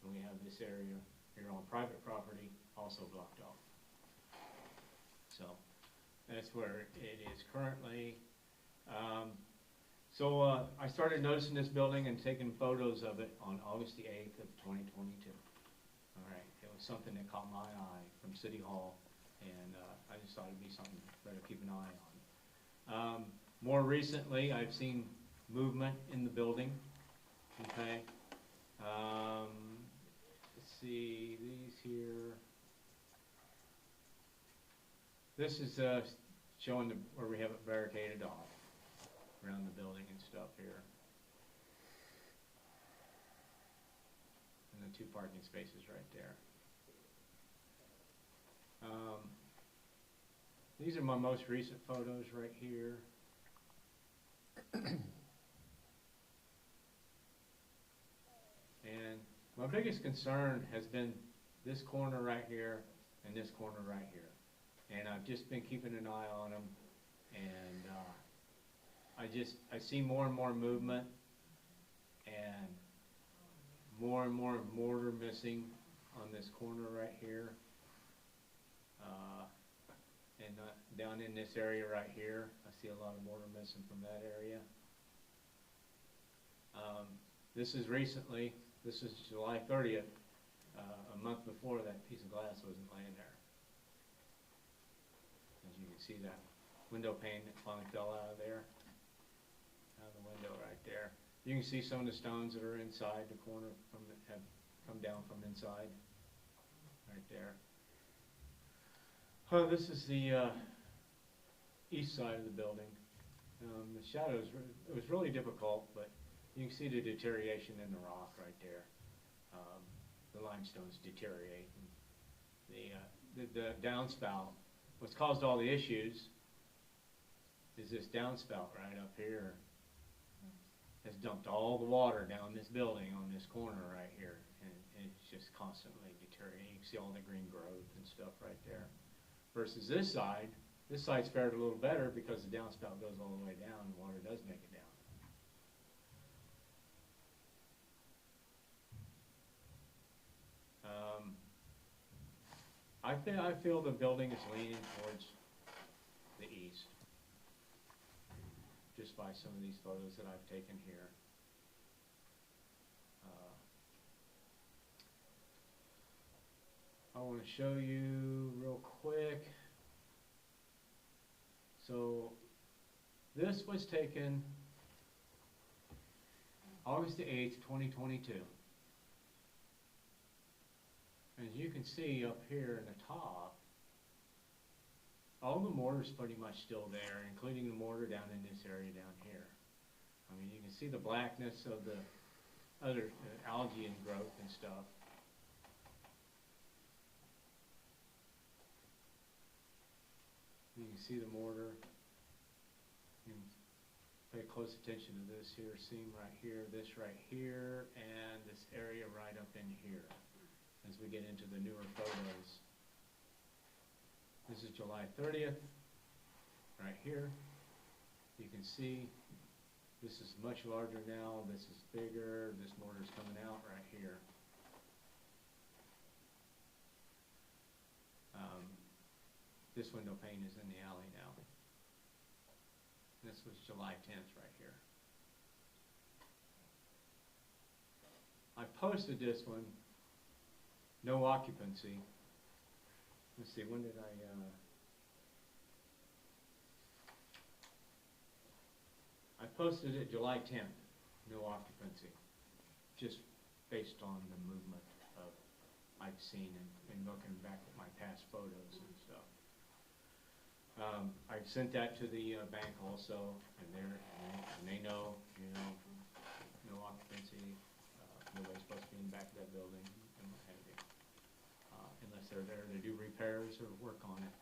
and we have this area here on private property also blocked off. So that's where it is currently. I started noticing this building and taking photos of it on August the 8th of 2022. All right, it was something that caught my eye from City Hall, and I just thought it'd be something better to keep an eye on. More recently, I've seen movement in the building, okay? Let's see, these here. This is showing where we have it barricaded off around the building and stuff here. And the 2 parking spaces right there. These are my most recent photos right here. And my biggest concern has been this corner right here and this corner right here. And I've just been keeping an eye on them, and I see more and more movement and more mortar missing on this corner right here. And down in this area right here, I see a lot of mortar missing from that area. This is recently, this is July 30th, a month before that piece of glass wasn't laying there. As you can see, that window pane that finally fell out of there, out of the window right there. You can see some of the stones that are inside the corner have come down from inside, right there. This is the east side of the building. The shadows, it was really difficult, but you can see the deterioration in the rock right there. The limestone's deteriorating. The downspout, what's caused all the issues is this downspout right up here has dumped all the water down this building on this corner right here, and it's just constantly deteriorating. You can see all the green growth and stuff right there. Versus this side's fared a little better because the downspout goes all the way down and water does make it down. I feel the building is leaning towards the east, just by some of these photos that I've taken here. I want to show you real quick. So this was taken August the 8th, 2022. As you can see up here in the top, all the mortar's pretty much still there, including the mortar down in this area down here. I mean, you can see the blackness of the other algae and growth and stuff. You can see the mortar. You can pay close attention to this here seam right here, this right here, and this area right up in here as we get into the newer photos. This is July 30th, right here. You can see this is much larger now, this is bigger, this mortar's coming out right here. This window pane is in the alley now. This was July 10th right here. I posted this one, no occupancy. Let's see, when did I posted it July 10th, no occupancy, just based on the movement of, I I've seen in looking back at my past photos and stuff. I've sent that to the bank also, and they know, you know, no occupancy, nobody's supposed to be in the back of that building, and what have you, unless they're there to do repairs or work on it.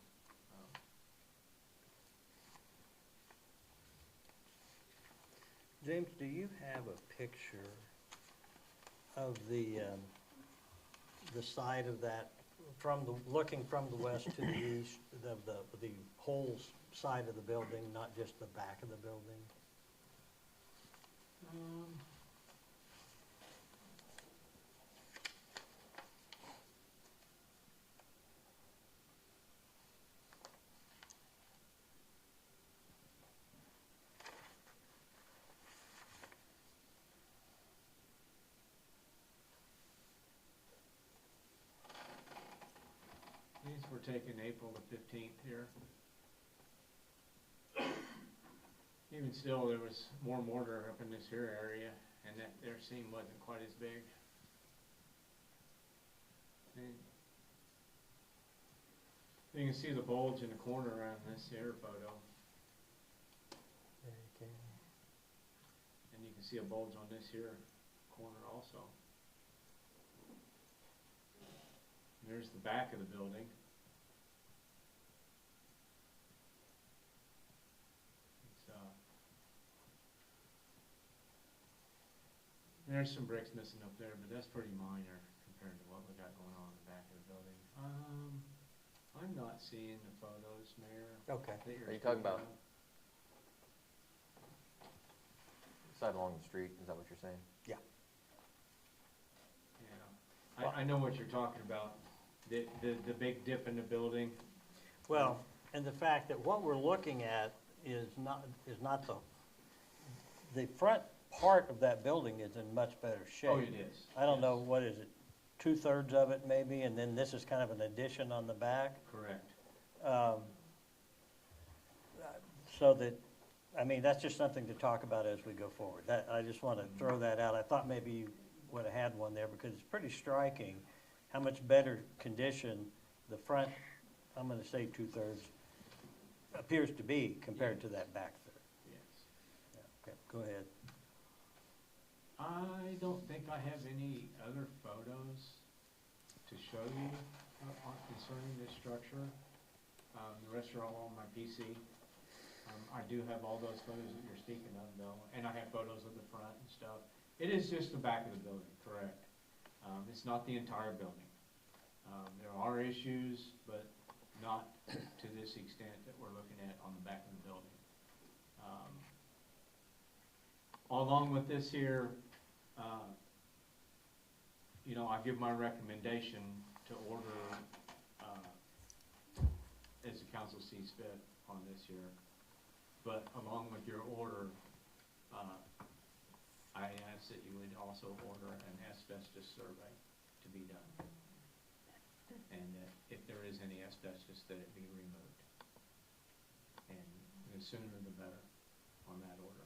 James, do you have a picture of the side of that, looking from the west to the east, the whole side of the building, not just the back of the building? These were taken April the 15th here. Even still, there was more mortar up in this here area, and that their seam wasn't quite as big. And you can see the bulge in the corner around this here photo, Okay. and you can see a bulge on this here corner also. There's the back of the building. There's some bricks missing up there, but that's pretty minor compared to what we got going on in the back of the building. I'm not seeing the photos, Mayor. Okay. that you're Are you talking speaking about- of. Side along the street, is that what you're saying? Yeah. I know what you're talking about, the big dip in the building. Well, and the fact that what we're looking at is not the front part of that building is in much better shape. Oh, it is. I don't know, Yes. what is it, 2/3 of it maybe, and then this is kind of an addition on the back? Correct. So that, I mean, that's just something to talk about as we go forward. I just want to throw that out. I thought maybe you would have had one there, because it's pretty striking how much better condition the front, I'm going to say 2/3, appears to be compared to that back third. Yes. Yeah, okay, go ahead. I don't think I have any other photos to show you concerning this structure. The rest are all on my PC. I do have all those photos that you're speaking of, though, and I have photos of the front and stuff. It is just the back of the building, correct. It's not the entire building. There are issues, but not to this extent that we're looking at on the back of the building. Along with this here, you know, I give my recommendation to order, as the council sees fit on this here. But along with your order, I ask that you would also order an asbestos survey to be done. And that if there is any asbestos, that it be removed. And the sooner the better on that order.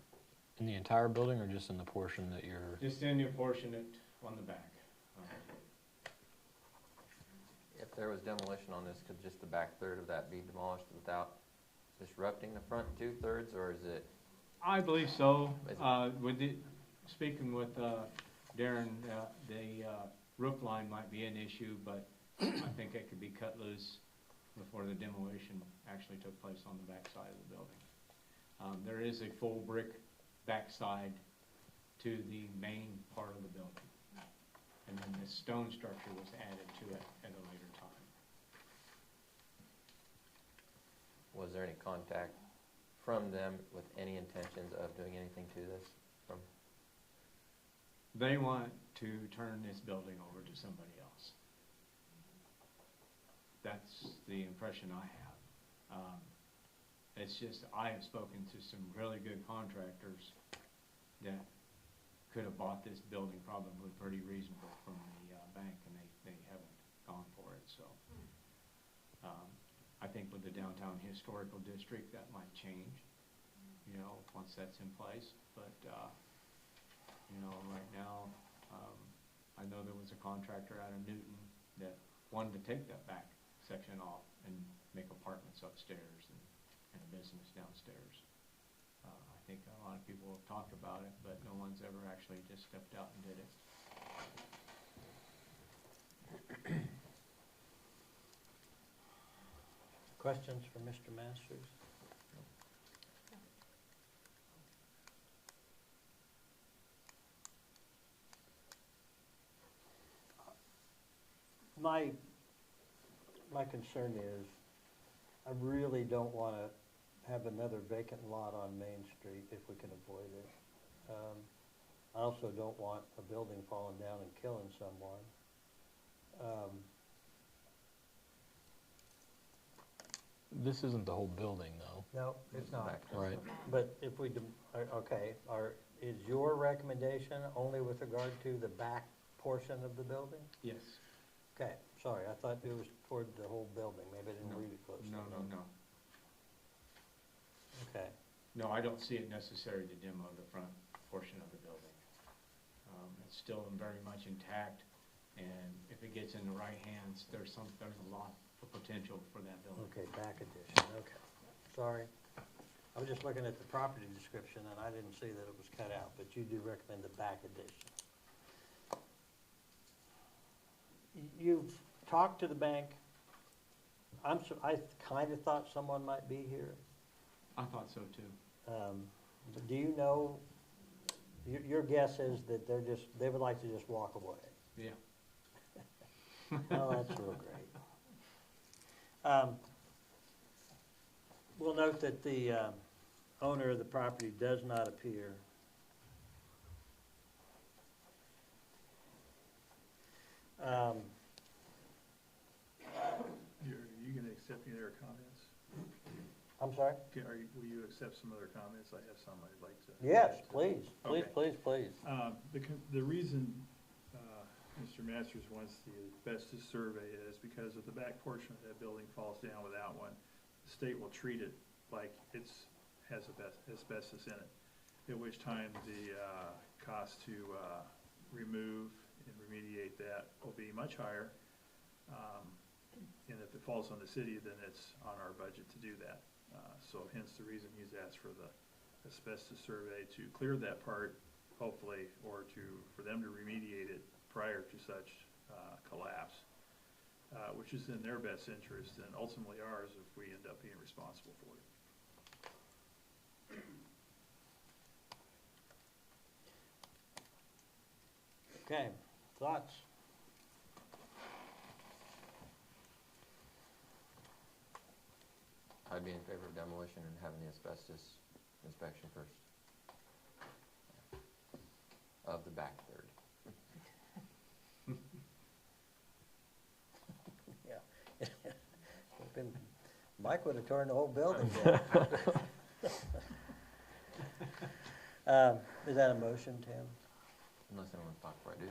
In the entire building or just in the portion that you're? Just in the portion on the back. If there was demolition on this, could just the back third of that be demolished without disrupting the front 2/3, or is it? I believe so. Speaking with Darren, the roof line might be an issue, but I think it could be cut loose before the demolition actually took place on the back side of the building. There is a full brick backside to the main part of the building. And then this stone structure was added to it at a later time. Was there any contact from them with any intentions of doing anything to this? They want to turn this building over to somebody else. That's the impression I have. It's just, I have spoken to some really good contractors that could have bought this building probably pretty reasonable from the bank, and they haven't gone for it, so. I think with the downtown historical district, that might change, you know, once that's in place, but, you know, right now, I know there was a contractor out of Newton that wanted to take that back section off and make apartments upstairs and a business downstairs. I think a lot of people have talked about it, but no one's ever actually just stepped out and did it. Questions for Mr. Masters? My concern is, I really don't want to have another vacant lot on Main Street if we can avoid it. I also don't want a building falling down and killing someone. This isn't the whole building, though. No, it's not. Back. Right. But if we, okay, is your recommendation only with regard to the back portion of the building? Yes. Okay, sorry, I thought it was toward the whole building, maybe I didn't read it closely. No. Okay, No, I don't see it necessary to demo the front portion of the building. It's still very much intact, and if it gets in the right hands, there's a lot of potential for that building. okay, back addition, okay. Sorry. I was just looking at the property description, and I didn't see that it was cut out, but you do recommend the back addition. You've talked to the bank. I kind of thought someone might be here. I thought so too. But do you know, your guess is that they would like to just walk away? Yeah. Oh, that's real great. We'll note that the owner of the property does not appear. Are you gonna accept any other comments? I'm sorry? Will you accept some other comments? I have some I'd like to. Yes, please, please, Okay. please, please. The reason Mr. Masters wants the asbestos survey is because if the back portion of that building falls down without one, the state will treat it like has asbestos in it, at which time the cost to remove and remediate that will be much higher. And if it falls on the city, then it's on our budget to do that. So hence the reason he's asked for the asbestos survey to clear that part, hopefully, or for them to remediate it prior to such collapse, which is in their best interest and ultimately ours if we end up being responsible for it. Okay, thoughts? I'd be in favor of demolition and having the asbestos inspection first. Of the back third. Yeah. Mike would have torn the whole building down. Is that a motion, Tim? Unless anyone's talked before I do.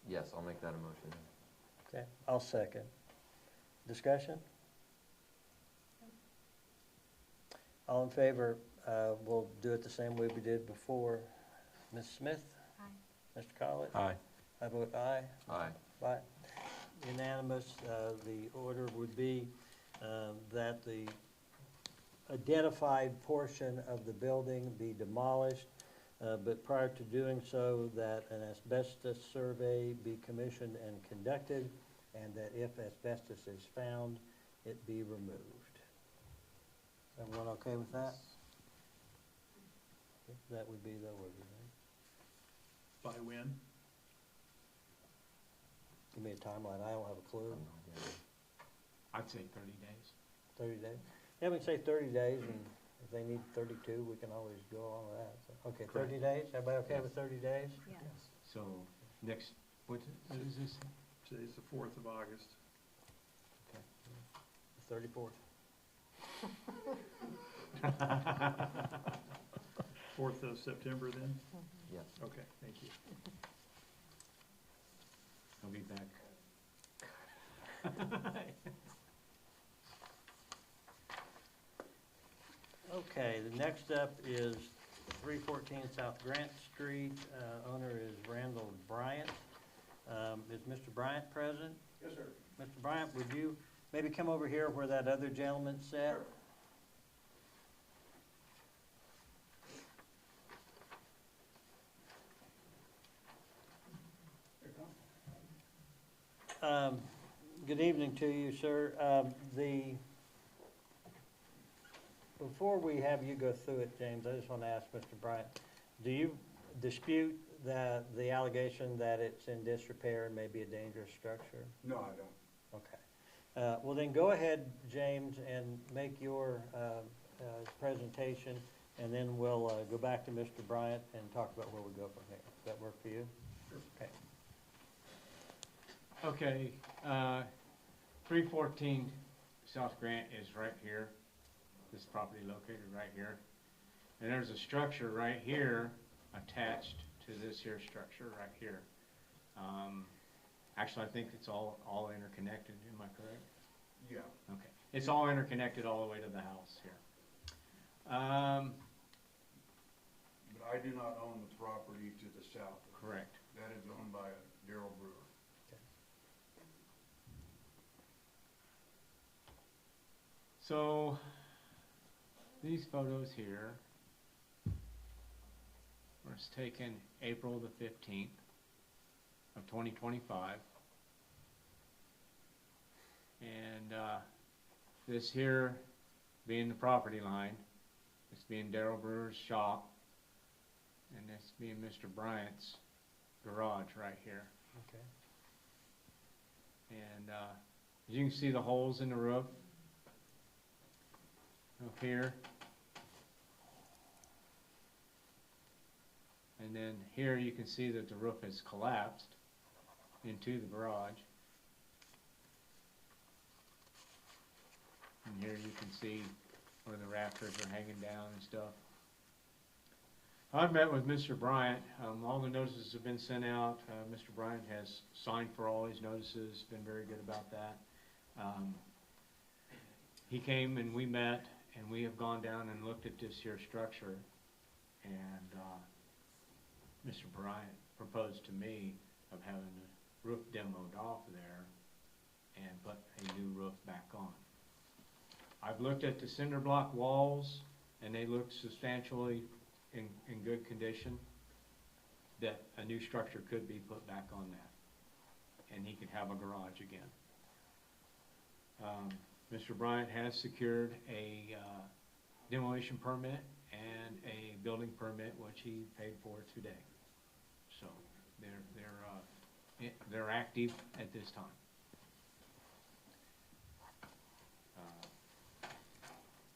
Yes, I'll make that a motion. Okay, I'll second. Discussion? All in favor, we'll do it the same way we did before. Ms. Smith? Aye. Mr. Collett? Aye. I vote aye. Aye. Aye. Unanimous. The order would be that the identified portion of the building be demolished, but prior to doing so, that an asbestos survey be commissioned and conducted, and that if asbestos is found, it be removed. Everyone okay with that? That would be the order, right? By when? Give me a timeline, I don't have a clue. I'd say 30 days. 30 days? Yeah, we can say 30 days, and if they need 32, we can always go on with that. So, okay, 30 days? Everybody okay with 30 days? Yes. So next, what is this? Today's the 4th of August. The 34th. 4th of September then? Yes. Okay, thank you. I'll be back. Okay, the next up is 314 South Grant Street. Owner is Randall Bryant. Is Mr. Bryant present? Yes, sir. Mr. Bryant, would you maybe come over here where that other gentleman sat? Sure. Good evening to you, sir. Before we have you go through it, James, I just want to ask Mr. Bryant, do you dispute the allegation that it's in disrepair and may be a dangerous structure? No, I don't. Okay. Well, then go ahead, James, and make your presentation, and then we'll go back to Mr. Bryant and talk about where we go from here. Does that work for you? Sure. Okay. Okay, 314 South Grant is right here, this property located right here. And there's a structure right here attached to this here structure right here. Actually, I think it's all interconnected, am I correct? Yeah. Okay, it's all interconnected all the way to the house here. But I do not own the property to the south. Correct. That is owned by Darrell Brewer. So, these photos here was taken April the 15th of 2025. And this here being the property line, this being Darrell Brewer's shop, and this being Mr. Bryant's garage right here. Okay. And as you can see the holes in the roof up here. And then here you can see that the roof has collapsed into the garage. And here you can see where the rafters are hanging down and stuff. I've met with Mr. Bryant. All the notices have been sent out. Mr. Bryant has signed for all his notices, been very good about that. He came and we met, and we have gone down and looked at this here structure. And Mr. Bryant proposed to me of having the roof demoed off there and put a new roof back on. I've looked at the cinder block walls, and they look substantially in good condition, that a new structure could be put back on that, and he could have a garage again. Mr. Bryant has secured a demolition permit and a building permit, which he paid for today. So they're active at this time.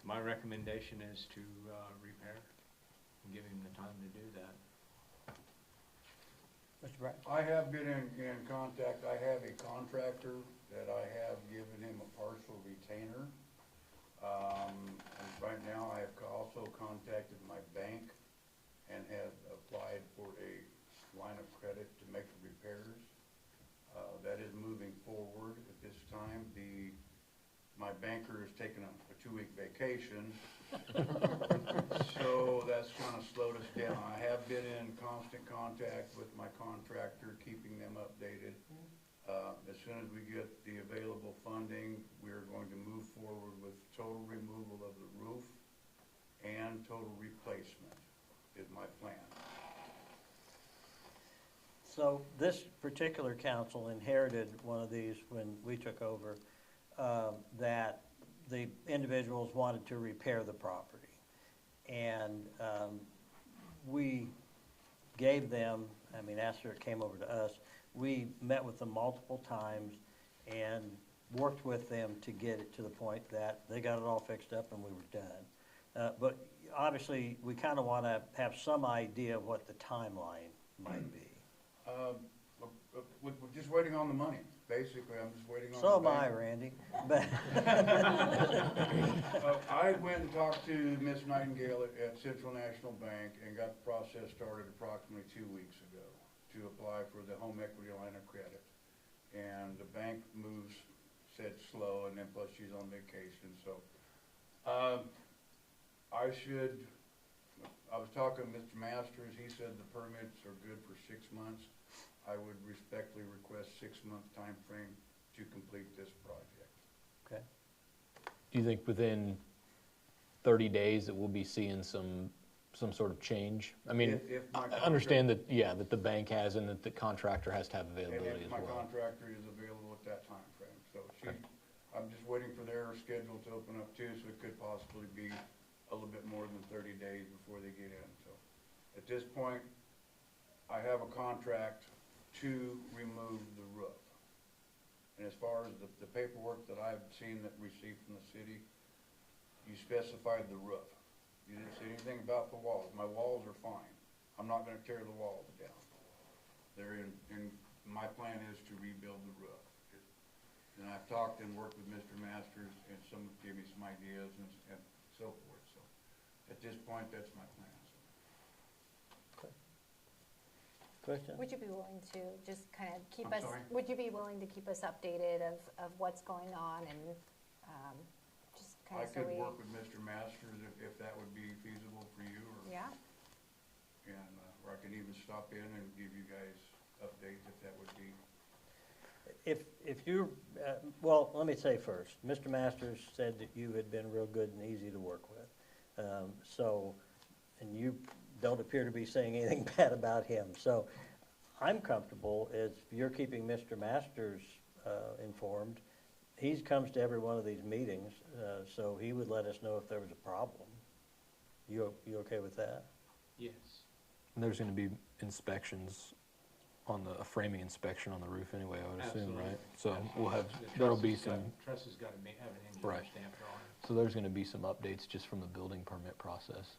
My recommendation is to repair and give him the time to do that. Mr. Bryant? I have been in contact. I have a contractor that I have given him a partial retainer. And right now I have also contacted my bank and have applied for a line of credit to make the repairs. That is moving forward at this time. My banker has taken a 2-week vacation, so that's kind of slowed us down. I have been in constant contact with my contractor, keeping them updated. As soon as we get the available funding, we're going to move forward with total removal of the roof and total replacement is my plan. So this particular council inherited one of these when we took over, that the individuals wanted to repair the property. And we gave them, after it came over to us, we met with them multiple times and worked with them to get it to the point that they got it all fixed up and we were done. But obviously, we kind of want to have some idea of what the timeline might be. We're just waiting on the money. Basically, I'm just waiting on. So am the I, bank. Randy. But I went and talked to Miss Nightingale at Central National Bank and got the process started approximately 2 weeks ago to apply for the home equity line of credit. And the bank said slow, and then plus she's on vacation, so. I was talking to Mr. Masters, he said the permits are good for 6 months. I would respectfully request Do you think within 30 days that we'll be seeing some sort of change? I mean, If my I understand that, yeah, that the bank has and that the contractor has to have And availability if as my well. contractor is available at that time frame. So I'm just waiting for their schedule to open up too, so it could possibly be a little bit more than 30 days before they get in. So at this point, I have a contract to remove the roof. And as far as the paperwork that I've seen that received from the city, you specified the roof. You didn't say anything about the walls. My walls are fine. I'm not gonna tear the walls down. They're in, my plan is to rebuild the roof. And I've talked and worked with Mr. Masters, and some gave me some ideas and so forth. So at this point, that's my plan. Question? Would you be willing to just kind of keep I'm us, sorry? would you be willing to keep us updated of what's going on and just kind I of so could we, work with Mr. Masters if that would be feasible for you, or, yeah? and, or I could even stop in and give you guys updates if that would be. If you, well, let me say first, Mr. Masters said that you had been real good and easy to work with. So, and you don't appear to be saying anything bad about him. So I'm comfortable as you're keeping Mr. Masters informed. He comes to every one of these meetings, so he would let us know if there was a problem. You okay with that? Yes. And there's going to be inspections on a framing inspection on the roof anyway, I would assume, Absolutely. right? So we'll have, The there'll truss be has got- some, Truss has got to have an Right. engineer stamp drawing. so there's going to be some updates just from the building permit process.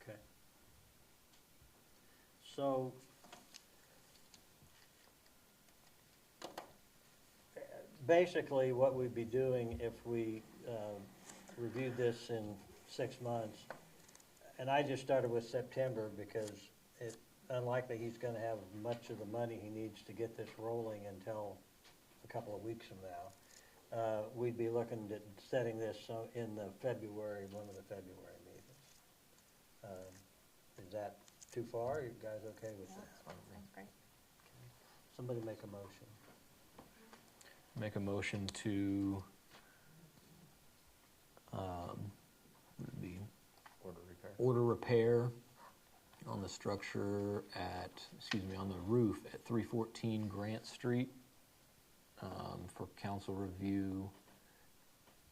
Okay. So, basically, what we'd be doing if we reviewed this in 6 months, and I just started with September because it's unlikely he's gonna have much of the money he needs to get this rolling until a couple of weeks from now. We'd be looking at setting this in the February, one of the February meetings. Is that too far? You guys okay with Yeah, that? that's great. Somebody make a motion. Make a motion to, what would it be? Order repair. Order repair on the structure at, on the roof at 314 Grant Street for council review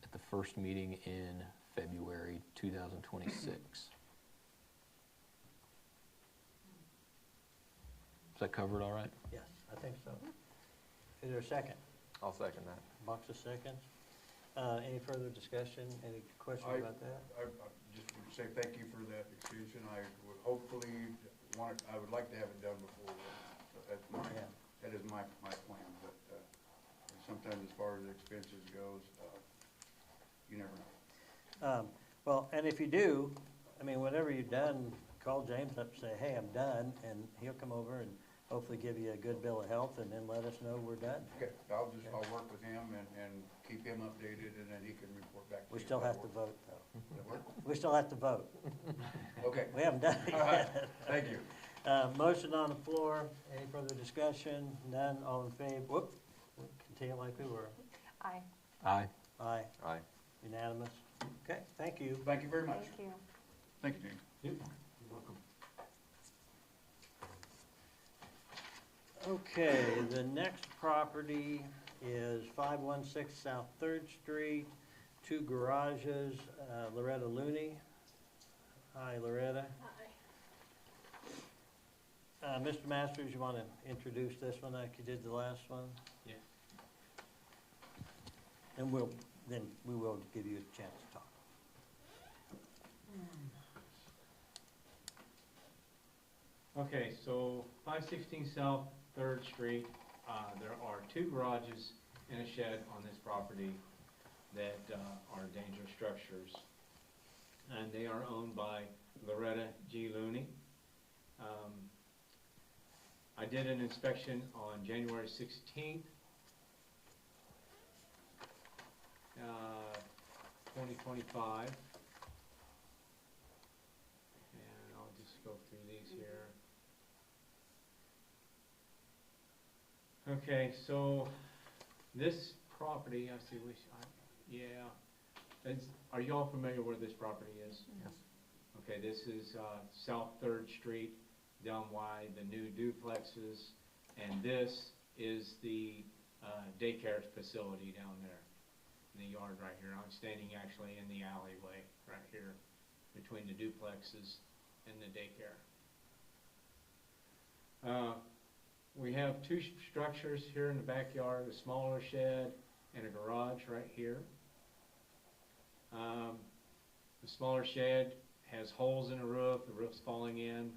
at the first meeting in February 2026. Is that covered all right? Yes, I think so. Is there a second? I'll second that. Baxa seconds. Any further discussion? Any questions I- about that? I just would say thank you for that extension. I would hopefully I would like to have it done before then. So Yeah. that is my plan, but, sometimes as far as expenses goes, you never know. Well, and if you do, I mean, whenever you're done, call James up and say, hey, I'm done, and he'll come over and hopefully give you a good bill of health, and then let us know we're done. Okay, I'll work with him and keep him updated, and then he can report back to We you. still have to vote, though. That work? We still have to vote. Okay, We haven't done it all right, yet. thank you. Motion on the floor. Any further discussion? None. All in favor? Whoop. We'll continue like we were. Aye, Aye. Aye. Aye. Unanimous. Okay, thank you. Thank you very much. thank you. Thank you, James. You're welcome. Okay, the next property is 516 South Third Street, 2 garages, Loretta Looney. Hi, Loretta. Hi. Mr. Masters, you want to introduce this one like you did the last one? Yeah. And then we will give you a chance to talk. Okay, so 516 South Third Street, there are 2 garages and a shed on this property that are dangerous structures. And they are owned by Loretta G. Looney. I did an inspection on January 16th, 2025. And I'll just go through these here. Okay, so this property, I see, Yeah. Are you all familiar where this property is? Yes. Okay, this is South Third Street, down wide, the new duplexes, and this is the daycare facility down there in the yard right here. I'm standing actually in the alleyway right here between the duplexes and the daycare. We have two structures here in the backyard, a smaller shed and a garage right here. The smaller shed has holes in the roof's falling in.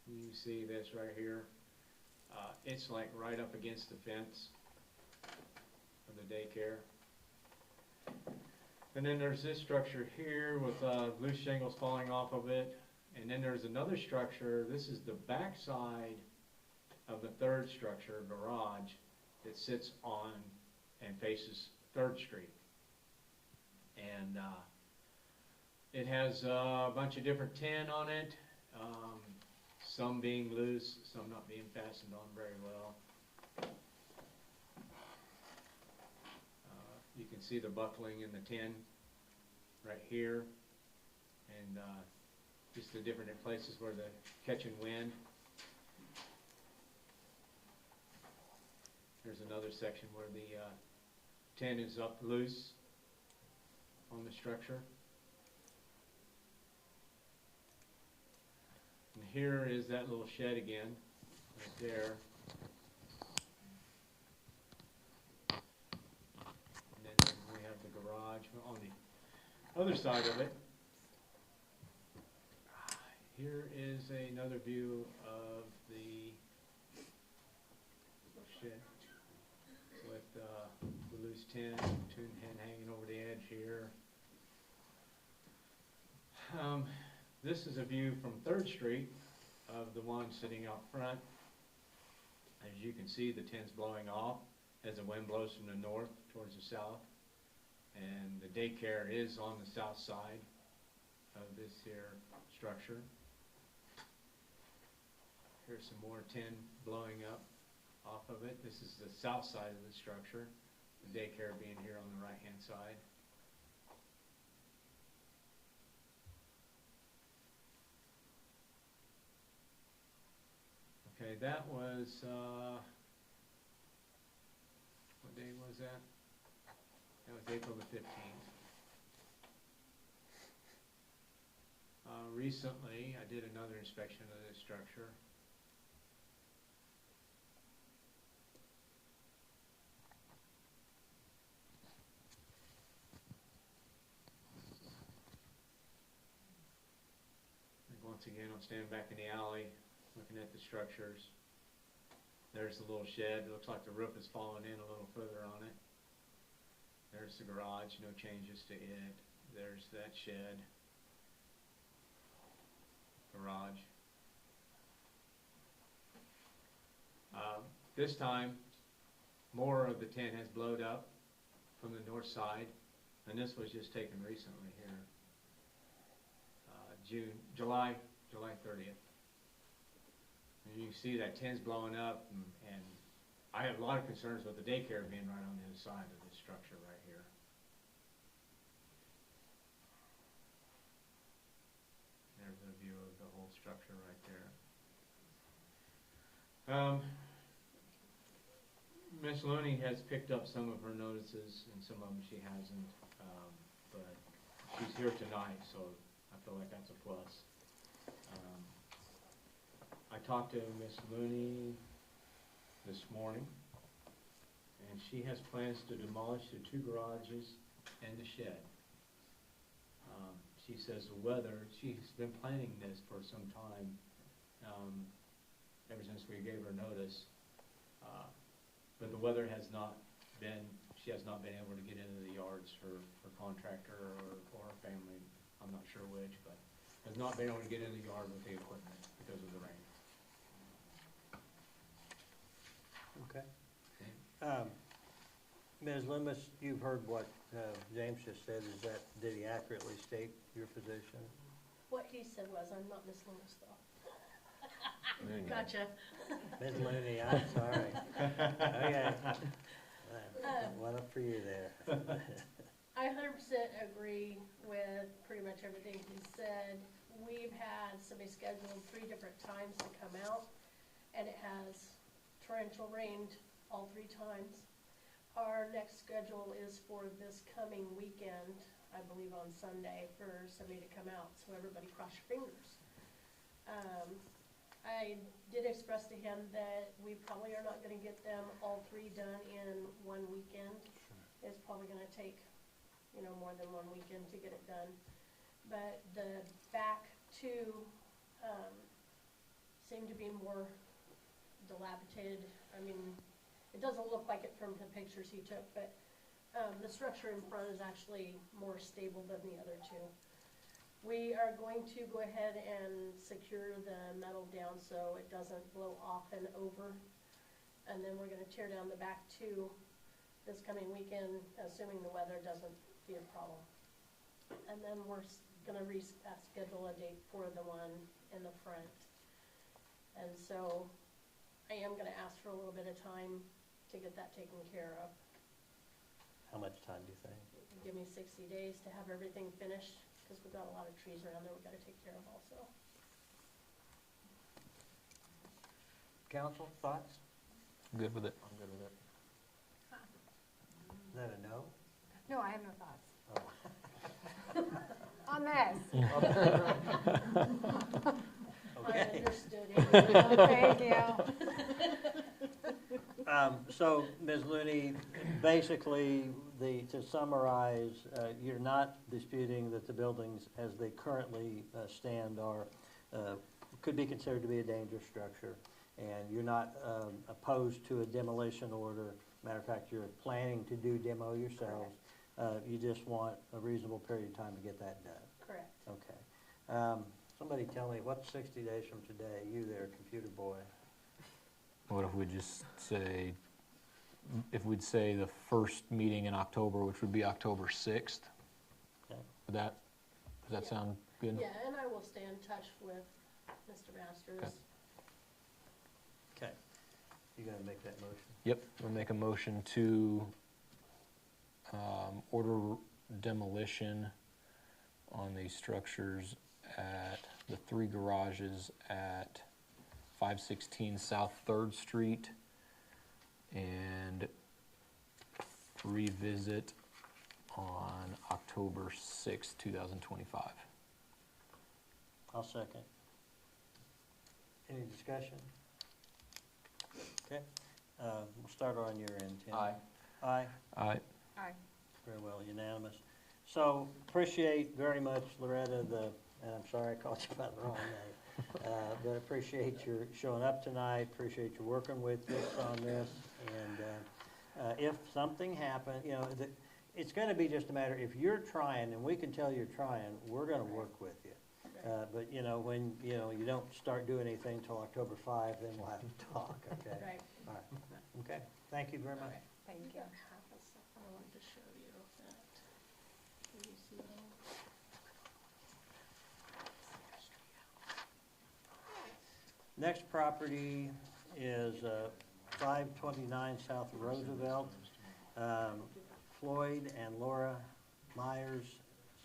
You see this right here. It's like right up against the fence of the daycare. And then there's this structure here with loose shingles falling off of it. And then there's another structure. This is the back side of the third structure, garage, that sits on and faces 3rd Street. And it has a bunch of different tin on it, some being loose, some not being fastened on very well. You can see the buckling in the tin right here, and just the different places where the catching wind. There's another section where the tin is up loose on the structure. And here is that little shed again, right there. And then we have the garage on the other side of it. Here is another view of the shed with the loose tin hanging over the edge here. This is a view from 3rd Street of the one sitting out front. As you can see, the tin's blowing off as the wind blows from the north towards the south. And the daycare is on the south side of this here structure. Here's some more tin blowing up off of it. This is the south side of the structure, the daycare being here on the right-hand side. Okay, that was, what day was that? That was April the 15th. Recently, I did another inspection of this structure. Once again, I'm standing back in the alley, looking at the structures. There's the little shed. It looks like the roof is falling in a little further on it. There's the garage, no changes to it. There's that shed. Garage. This time, more of the tin has blowed up from the north side, and this was just taken recently here. July 30th. And you can see that tin's blowing up, and I have a lot of concerns with the daycare being right on the other side of this structure right here. There's a view of the whole structure right there. Miss Looney has picked up some of her notices, and some of them she hasn't, but she's here tonight, so I feel like that's a plus. I talked to Miss Looney this morning, and she has plans to demolish the 2 garages and the shed. She says the weather, she's been planning this for some time, ever since we gave her notice, but the weather has not been, she has not been able to get into the yards for contractor or family, I'm not sure which, but has not been able to get in the yard with the equipment because of the rain. Okay. Ms. Loomis, you've heard what James just said. Did he accurately state your position? What he said was, I'm not Miss Loomis, though. Mooney. Gotcha. Ms. Looney, I'm sorry. Okay. One up for you there. I 100% agree with pretty much everything he said. We've had somebody scheduled 3 different times to come out, and it has torrential rained all 3 times. Our next schedule is for this coming weekend, I believe on Sunday, for somebody to come out, so everybody cross your fingers. I did express to him that we probably are not gonna get them all 3 done in one weekend. It's probably gonna take, more than one weekend to get it done. But the back 2 seem to be more dilapidated. I mean, it doesn't look like it from the pictures he took, but the structure in front is actually more stable than the other 2. We are going to go ahead and secure the metal down so it doesn't blow off and over. And then we're gonna tear down the back 2 this coming weekend, assuming the weather doesn't be a problem. And then we're gonna schedule a date for the one in the front. And so I am gonna ask for a little bit of time to get that taken care of. How much time do you think? Give me 60 days to have everything finished, because we've got a lot of trees around there we've got to take care of also. Council, thoughts? Good with it. I'm good with it. Is that a no? No, I have no thoughts Oh. on this. I Okay. understood it. Thank you. So, Ms. Looney, basically, to summarize, you're not disputing that the buildings as they currently stand are, could be considered to be a dangerous structure, and you're not opposed to a demolition order. Matter of fact, you're planning to do demo yourselves. You just want a reasonable period of time to get that done. Correct. Okay. Somebody tell me, what's 60 days from today? You there, computer boy. What if we just say, if we'd say the first meeting in October, which would be October 6th? Okay. Does that sound good? Yeah, and I will stay in touch with Mr. Masters. Okay. Okay. You gonna make that motion? Yep, we'll make a motion to order demolition on the structures at the 3 garages at 516 South 3rd Street, and revisit on October 6, 2025. I'll second. Any discussion? Okay, we'll start on your end, Tim. Aye. Aye, Aye. Aye. very well, unanimous. So, appreciate very much, Loretta, and I'm sorry I called you by the wrong name, but appreciate your showing up tonight, appreciate you working with us on this, and if something happens, it's gonna be just a matter, if you're trying, and we can tell you're trying, we're gonna work with you. But, when, you don't start doing anything till October 5, then we'll have to talk, okay? Right. All right, okay, thank you very much. Okay. Thank I you. got half of stuff I wanted to show you that. Can you see that? Next property is 529 South Roosevelt. Floyd and Laura Myers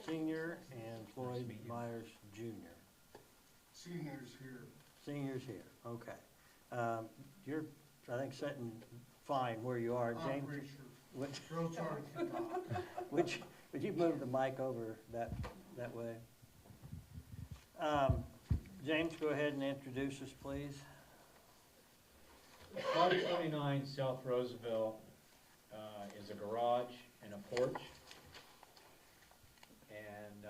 Sr. and Floyd Myers Jr. Seniors here. Seniors here, okay. You're, I think, sitting fine where you are. I'm James, pretty sure. would Real sorry to talk. would you move the mic over that way? James, go ahead and introduce us, please. 529 South Roosevelt is a garage and a porch. And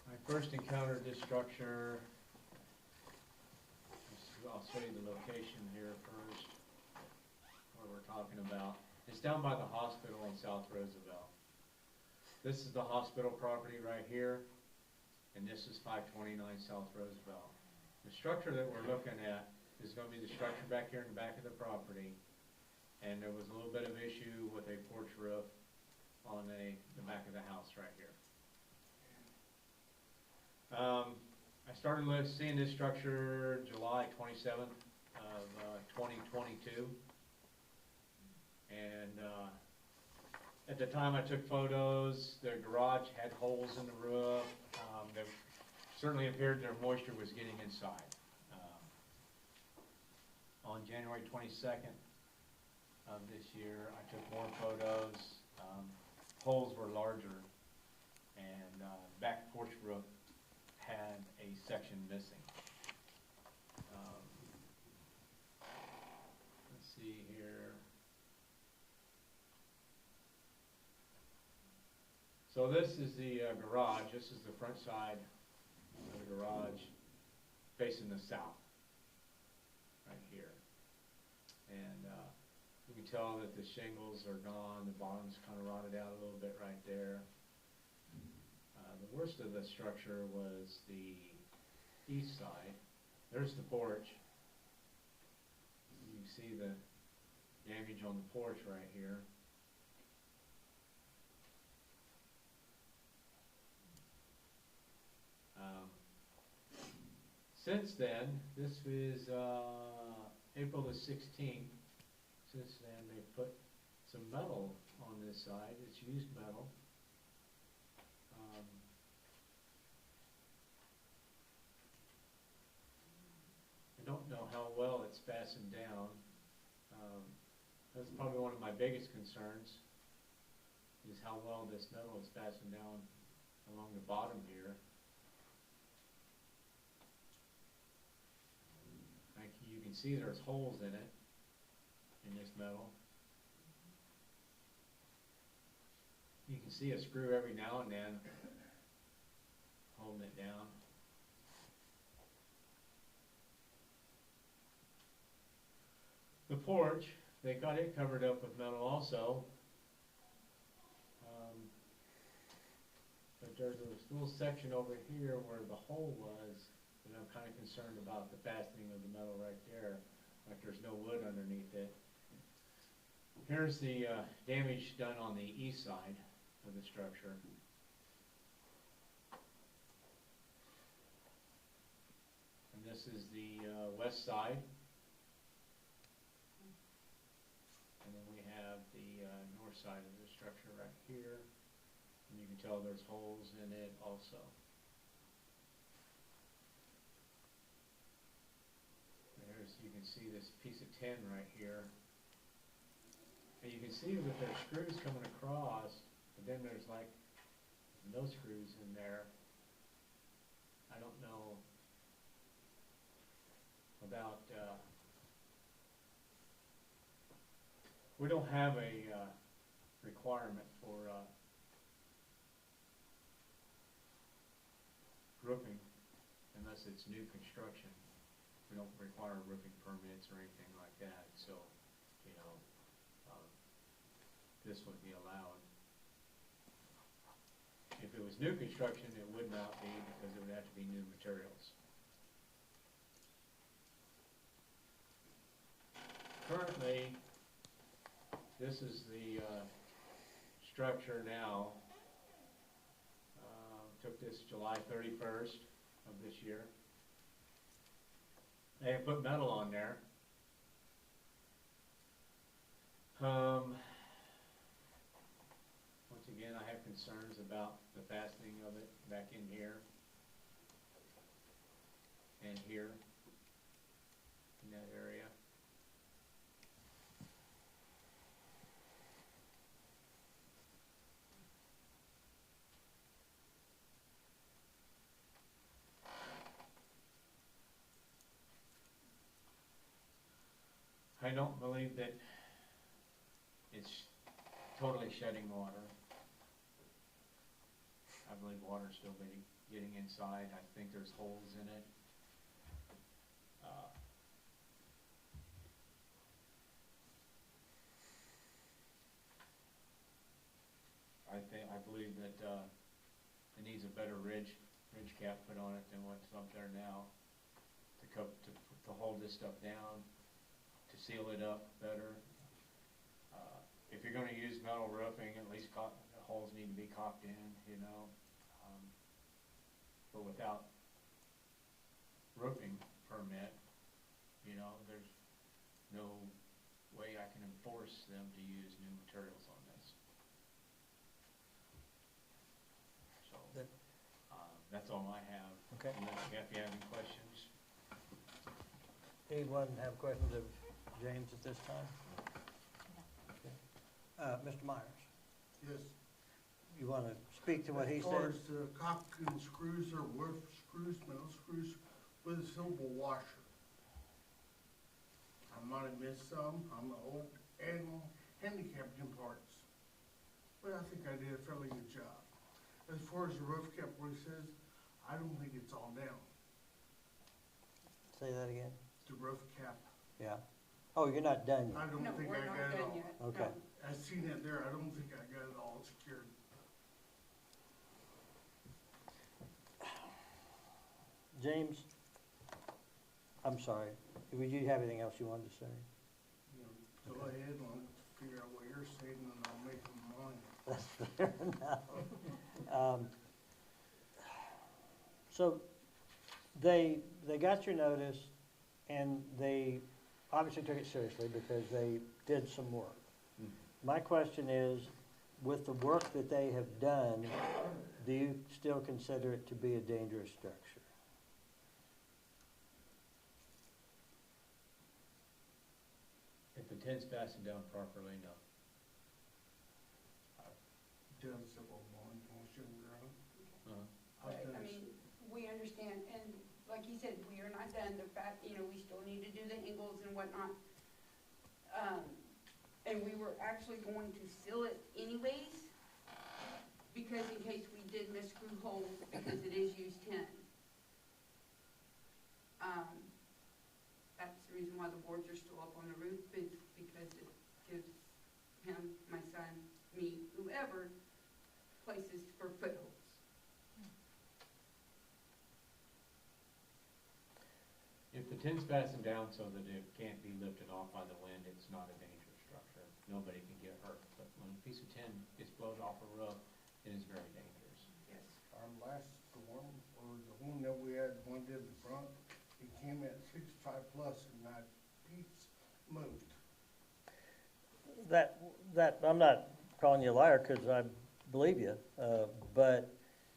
I first encountered this structure, I'll show you the location here first, where we're talking about. It's down by the hospital in South Roosevelt. This is the hospital property right here, and this is 529 South Roosevelt. The structure that we're looking at is going to be the structure back here in the back of the property, and there was a little bit of issue with a porch roof on the back of the house right here. started seeing this structure July 27th of 2022. And at the time I took photos, the garage had holes in the roof. There certainly appeared their moisture was getting inside. On January 22nd of this year, I took more photos. Holes were larger, and back porch roof had a section missing. Let's see here. So this is the garage. This is the front side of the garage facing the south, right here. And you can tell that the shingles are gone. The bottom's kind of rotted out a little bit right there. The worst of the structure was the east side. There's the porch. You can see the damage on the porch right here. Since then, this is April the 16th. Since then, they put some metal on this side. It's used metal. I don't know how well it's fastened down. That's probably one of my biggest concerns, is how well this metal is fastened down along the bottom here. Like you can see there's holes in it, in this metal. You can see a screw every now and then holding it down. The porch, they got it covered up with metal also. But there's a little section over here where the hole was, and I'm kind of concerned about the fastening of the metal right there, like there's no wood underneath it. Here's the damage done on the east side of the structure. And this is the west side. And then we have the north side of the structure right here. And you can tell there's holes in it also. You can see this piece of tin right here. And you can see that there's screws coming across, but then there's like no screws in there. I don't know about, we don't have a requirement for roofing unless it's new construction. We don't require roofing permits or anything like that, so, you know, this would be allowed. If it was new construction, it would not be, because it would have to be new materials. Currently, this is the structure now. Took this July 31st of this year. They have put metal on there. Once again, I have concerns about the fastening of it back in here and here in that area. I don't believe that it's totally shedding water. I believe water's still getting inside. I think there's holes in it. I believe that it needs a better ridge cap put on it than what's up there now to hold this stuff down, to seal it up better. If you're going to use metal roofing, at least the holes need to be caulked in, you know. But without roofing permit, you know, there's no way I can enforce them to use new materials on this. So, That- that's all I have. Okay. Unless if you have any questions. Anyone have questions of James at this time? Okay. Mr. Myers, Yes. you want to speak to what he As far said? as the cock and screws or wolf screws, metal screws with a silver washer. I might have missed some, I'm an old animal handicapped in parts. But I think I did a fairly good job. As far as the roof cap, what he says, I don't think it's all down. Say that again? The roof cap, Yeah. Oh, you're not done I yet? don't think I got it all. Okay. I seen it there, I don't think I got it all secured. James, I'm sorry. Would you have anything else you wanted to say? You know, go ahead and figure out what you're saying and I'll make mine. That's fair enough. So they got your notice and they obviously took it seriously because they did some work. My question is, with the work that they have done, do you still consider it to be a dangerous structure? If the tent's fastened down properly, no. Done several more on sugar ground. Uh-huh. I've Right, done I mean, we understand, and like you said, we are not done, the fact, you know, we still need to do the angles and whatnot. And we were actually going to seal it anyways, because in case we did miss screw holes, because it is used tin. That's the reason why the boards are still up on the roof, is because it gives him, my son, me, whoever, places for footholds. If the tent's fastened down so that it can't be lifted off by the wind, it's not a dangerous structure. Nobody can get hurt. But when a piece of tin is blown off a roof, it is very dangerous. Yes. Our last storm, or the one that we had, one did the front, it came at 65 plus and that piece moved. That, I'm not calling you a liar because I believe you, but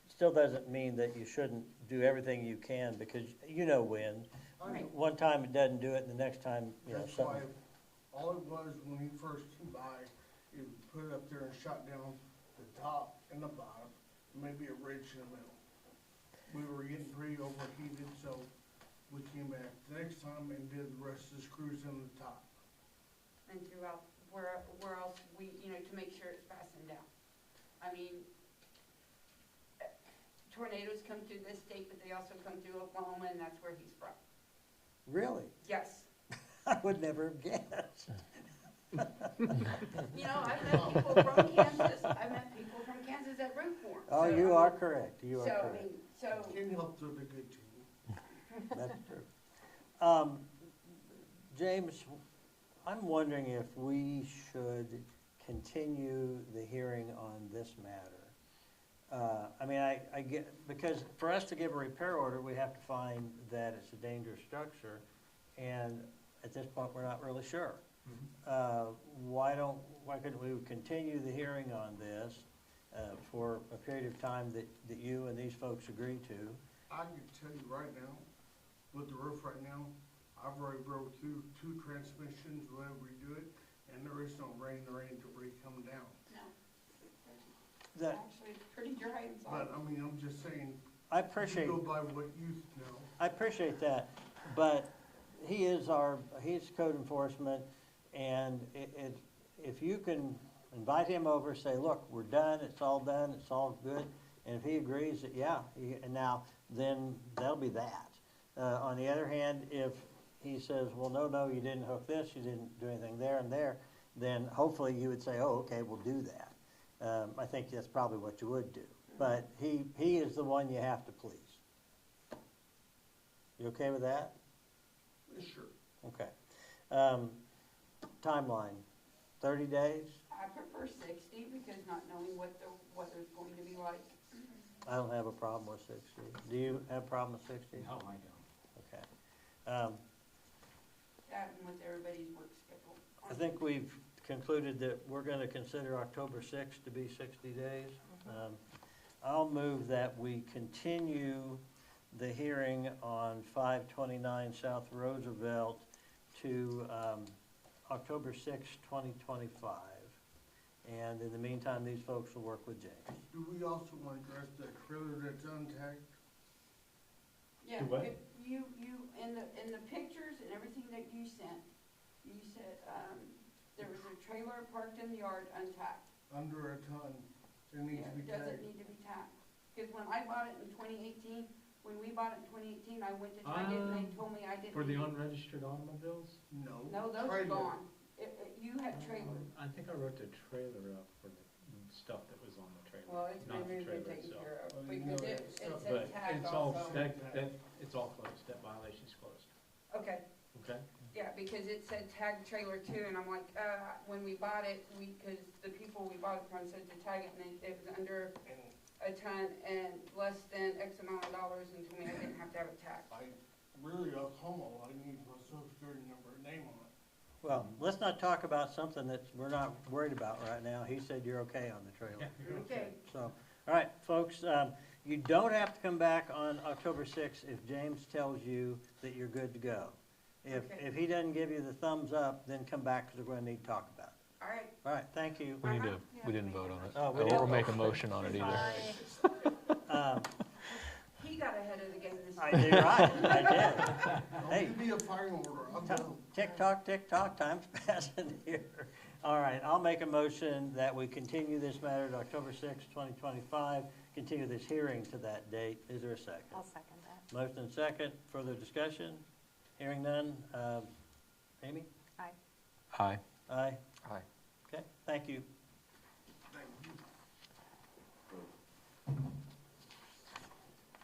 still doesn't mean that you shouldn't do everything you can because you know wind. Right. One time it doesn't do it and the next time, you know, That's why, something. all it was when he first came by, he put it up there and shot down the top and the bottom, maybe a ridge in the middle. We were getting pretty overheated, so we came back the next time and did the rest of the screws in the top. And throughout, where else we, you know, to make sure it's fastened down. I mean, tornadoes come through this state, but they also come through Oklahoma, and that's where he's from. Really? Yes. I would never have guessed. You know, I've met people from Kansas, I've met people from Kansas that root for him. Oh, So, you I are mean, correct. You are So, I correct. mean, so, Can't help they're the good team. That's true. James, I'm wondering if we should continue the hearing on this matter. I mean, I get, because for us to give a repair order, we have to find that it's a dangerous structure, and at this point, we're not really sure. Why couldn't we continue the hearing on this for a period of time that you and these folks agree to? I can tell you right now, with the roof right now, I've already broke through 2 transmissions whenever we do it, and there is no rain or any debris coming down. no. That, Actually, it's pretty dry inside. But, I mean, I'm just saying, I you appreciate. go by what you know. I appreciate that, but he's code enforcement, and if you can invite him over, say, look, we're done, it's all good, and if he agrees that, yeah, and now, then that'll be that. On the other hand, if he says, well, no, you didn't hook this, you didn't do anything there and there, then hopefully you would say, oh, okay, we'll do that. I think that's probably what you would do. But he is the one you have to please. You okay with that? Sure. Okay. Timeline, 30 days? I prefer 60 because not knowing what the weather's going to be like. I don't have a problem with 60. Do you have a problem with 60? No, I don't. Okay. That and with everybody's work schedule. I think we've concluded that we're going to consider October 6th to be 60 days. I'll move that we continue the hearing on 529 South Roosevelt to October 6th, 2025. And in the meantime, these folks will work with James. Do we also want to address the trailer that's untagged? Yeah, Do what? if you, in the pictures and everything that you sent, you said, there was a trailer parked in the yard untagged. Under a ton, it needs to be Does it tagged. need to be tagged? Because when I bought it in 2018, when we bought it in 2018, I went to tag it and they told me I didn't. For the need it. unregistered automobiles? No. No, those are trailer. gone. You had trailer. I think I wrote the trailer up for the stuff that was on the trailer. Well, it's not been the moved and trailer taken itself. care of. Well, you Because know it that it stuff- said But tagged it's all, also. it's all closed, that violation's closed, Okay, okay? yeah, because it said tag trailer too, and I'm like, when we bought it, because the people we bought it from said to tag it, and it was under a ton and less than X amount of dollars, and told me I didn't have to have it tagged. I really, a homo, I need my social security number and name on it. Well, let's not talk about something that we're not worried about right now. He said you're okay on the trailer. Okay, So, all right, folks, you don't have to come back on October 6th if James tells you that you're good to go. Okay. If he doesn't give you the thumbs up, then come back because we're going to need to talk about it. all right. All right, thank you. We need to, Yeah, we didn't vote on it. Oh, we Or didn't make a vote. motion on it either. Um, He got ahead of the game this I time. did right, I did. Don't Hey. give me a firing order, I'm done. Tick tock, time's passing here. All right, I'll make a motion that we continue this matter to October 6th, 2025, continue this hearing to that date. Is there a second? I'll second that. Motion and second, further discussion? Hearing none. Amy? Aye. Aye. Aye. Aye. Okay, thank you. Thank you.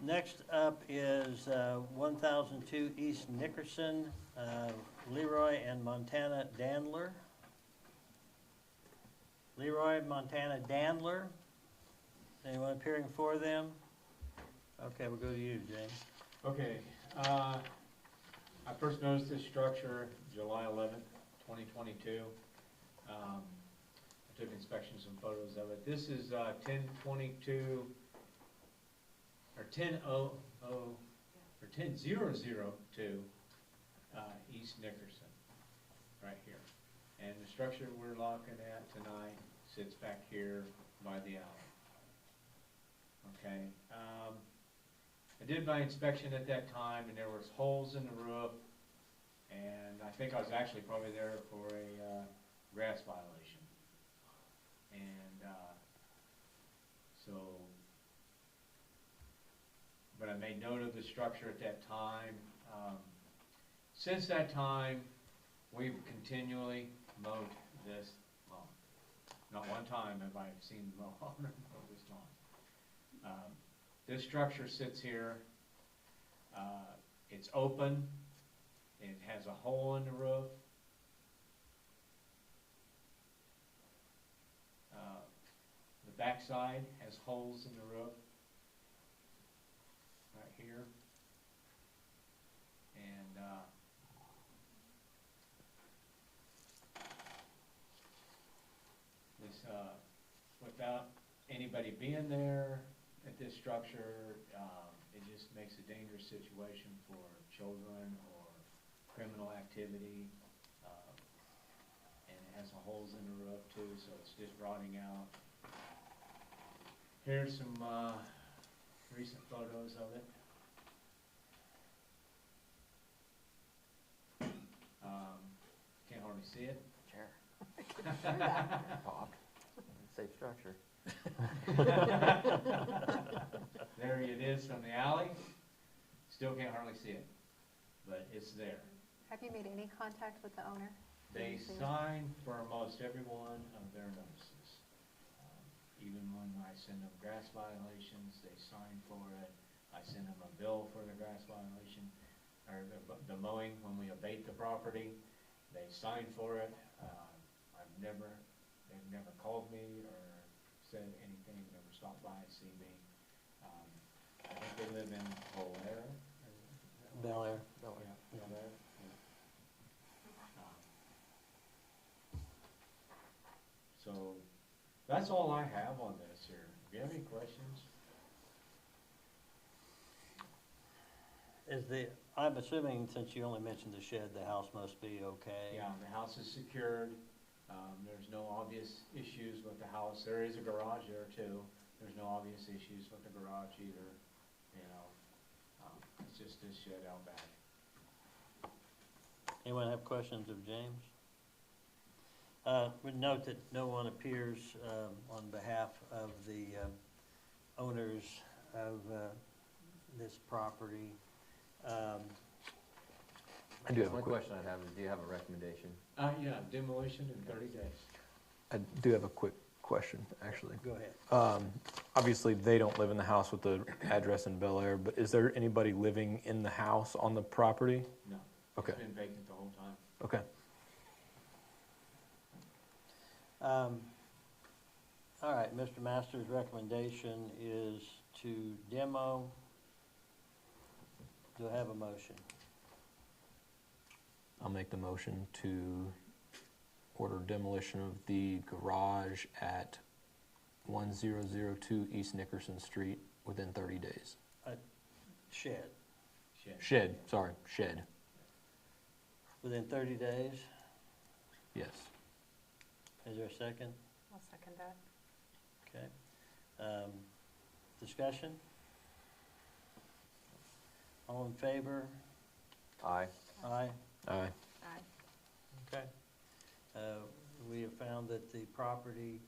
Next up is 1002 East Nickerson, Leroy and Montana Dandler. Leroy, Montana Dandler. Anyone appearing for them? Okay, we'll go to you, James. Okay, I first noticed this structure July 11th, 2022. I took inspections and photos of it. This is 1022, or 10002 East Nickerson, right here. And the structure we're looking at tonight sits back here by the alley. Okay, I did my inspection at that time, and there was holes in the roof, and I think I was actually probably there for a grass violation. And so, but I made note of the structure at that time. Since that time, we've continually mowed this lawn. Not one time have I seen the mow this lawn. This structure sits here. It's open. It has a hole in the roof. The backside has holes in the roof, right here. And this, without anybody being there at this structure, it just makes a dangerous situation for children or criminal activity. And it has holes in the roof too, so it's just rotting out. Here's some recent photos of it. Can't hardly see it. Chair. Bob. Safe structure. There it is from the alley. Still can't hardly see it, but it's there. Have you made any contact with the owner? They sign for most every one of their notices. Even when I send them grass violations, they sign for it. I send them a bill for the grass violation, or the mowing when we abate the property. They sign for it. They've never called me or said anything, never stopped by, see me. I think they live in Collett. Bel Bel Air. Yeah. Yeah. So, that's all I have on this here. Do you have any questions? I'm assuming, since you only mentioned the shed, the house must be okay? Yeah, the house is secured. There's no obvious issues with the house. There is a garage there too. There's no obvious issues with the garage either, you know. It's just this shed out back. Anyone have questions of James? Would note that no one appears on behalf of the owners of this property. I do have a One quick, question I have is, do you have a recommendation? Yeah, demolition in 30 days. I do have a quick question, actually. Go ahead. Obviously, they don't live in the house with the address in Bel Air, but is there anybody living in the house on the property? No. Okay. It's been vacant the whole time. Okay. All right, Mr. Masters' recommendation is to demo. Do I have a motion? I'll make the motion to order demolition of the garage at 1002 East Nickerson Street within 30 days. Shed. Shed, shed. Within 30 days? Yes. Is there a second? I'll second that. Okay. Discussion? All in favor? Aye. Aye. Aye. Aye. Okay. We have found that the property,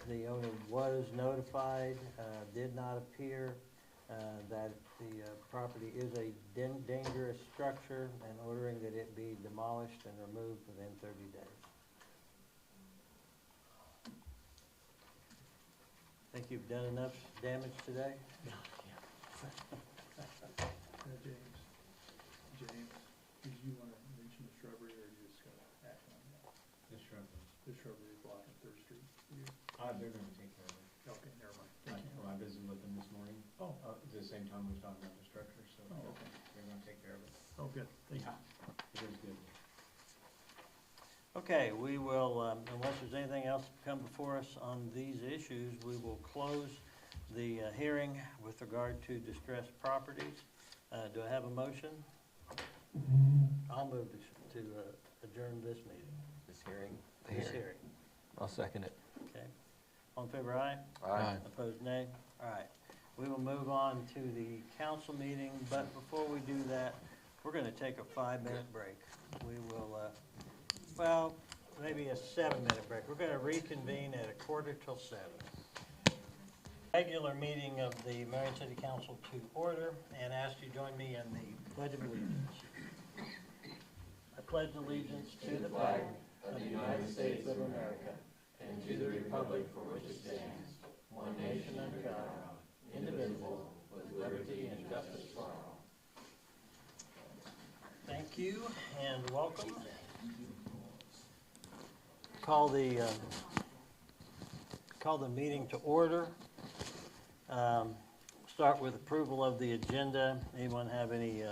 the owner was notified, did not appear, that the property is a dangerous structure, and ordering that it be demolished and removed within 30 days. Think you've done enough damage today? James, did you want to mention the shrubbery, or are you just going to act on that? The shrubbery blocking Third Street for you? They're gonna take care of it. Okay, never mind. Thank you. I visited with them this morning. Oh. At the same time we was talking about the structure, so Oh, okay. they're gonna take care of it. Oh, good. Thank you. It is good. Okay, we will, unless there's anything else to come before us on these issues, we will close the hearing with regard to distressed properties. Do I have a motion? I'll move to adjourn this meeting, This hearing? this hearing. I'll second it. Okay. All in favor, aye? Aye. Opposed, nay? All right. We will move on to the council meeting, but before we do that, we're going to take a 5-minute break. We will, well, maybe a 7-minute break. We're going to reconvene at 6:45. Regular meeting of the Marion City Council to order, and ask you join me in the Pledge of Allegiance. I pledge allegiance to the flag of the United States of America and to the republic for which it stands, one nation under God, indivisible, with liberty and justice for all. Thank you and welcome. Call the meeting to order. Start with approval of the agenda. Anyone have any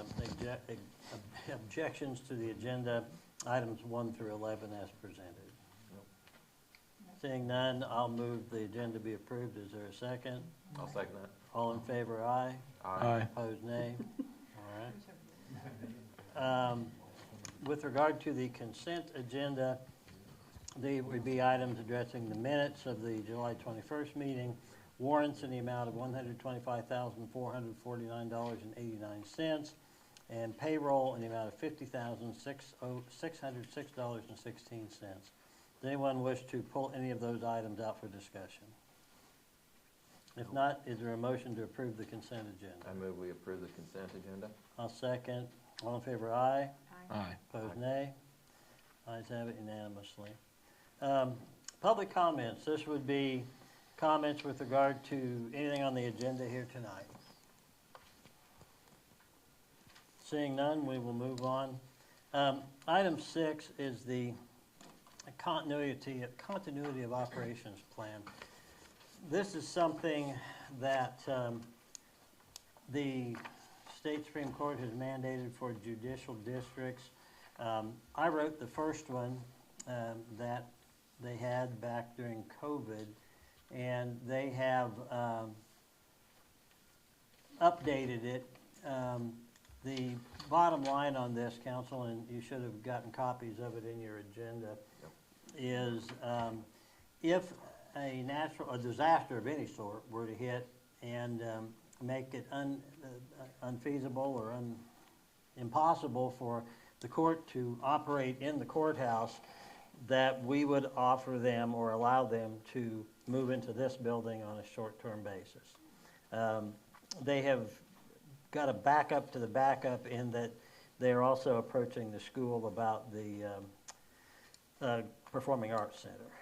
objections to the agenda, items 1 through 11 as presented? Seeing none, I'll move the agenda be approved. Is there a second? I'll second that. All in favor, aye. Aye. Opposed, nay. All right. With regard to the consent agenda, there would be items addressing the minutes of the July 21st meeting, warrants in the amount of $125,449.89, and payroll in the amount of $50,606.16. Does anyone wish to pull any of those items out for discussion? If not, is there a motion to approve the consent agenda? I move we approve the consent agenda. I'll second. All in favor, aye. Aye. Opposed, nay. Ayes have it unanimously. Public comments. This would be comments with regard to anything on the agenda here tonight. Seeing none, we will move on. Item 6 is the continuity of operations plan. This is something that the state Supreme Court has mandated for judicial districts. I wrote the first one that they had back during COVID, and they have updated it. The bottom line on this, council, and you should have gotten copies of it in your agenda, is if a disaster of any sort were to hit and make it unfeasible or impossible for the court to operate in the courthouse, that we would offer them or allow them to move into this building on a short-term basis. They have got a backup to the backup in that they are also approaching the school about the Performing Arts Center.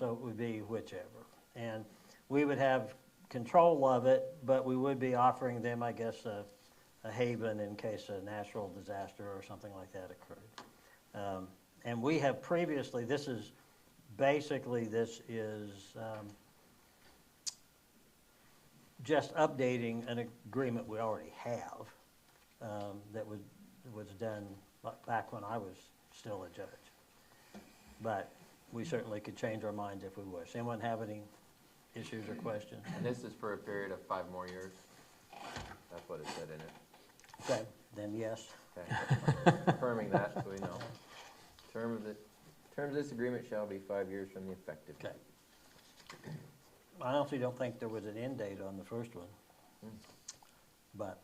So it would be whichever. And we would have control of it, but we would be offering them, I guess, a haven in case a natural disaster or something like that occurred. And we have previously, this is just updating an agreement we already have that was done back when I was still a judge. But we certainly could change our minds if we wish. Anyone have any issues or questions? And this is for a period of 5 more years? That's what it said in it. Okay, then yes. Okay. Confirming that, so we know. Terms of this agreement shall be 5 years from the effective date. Okay. I honestly don't think there was an end date on the first one. But,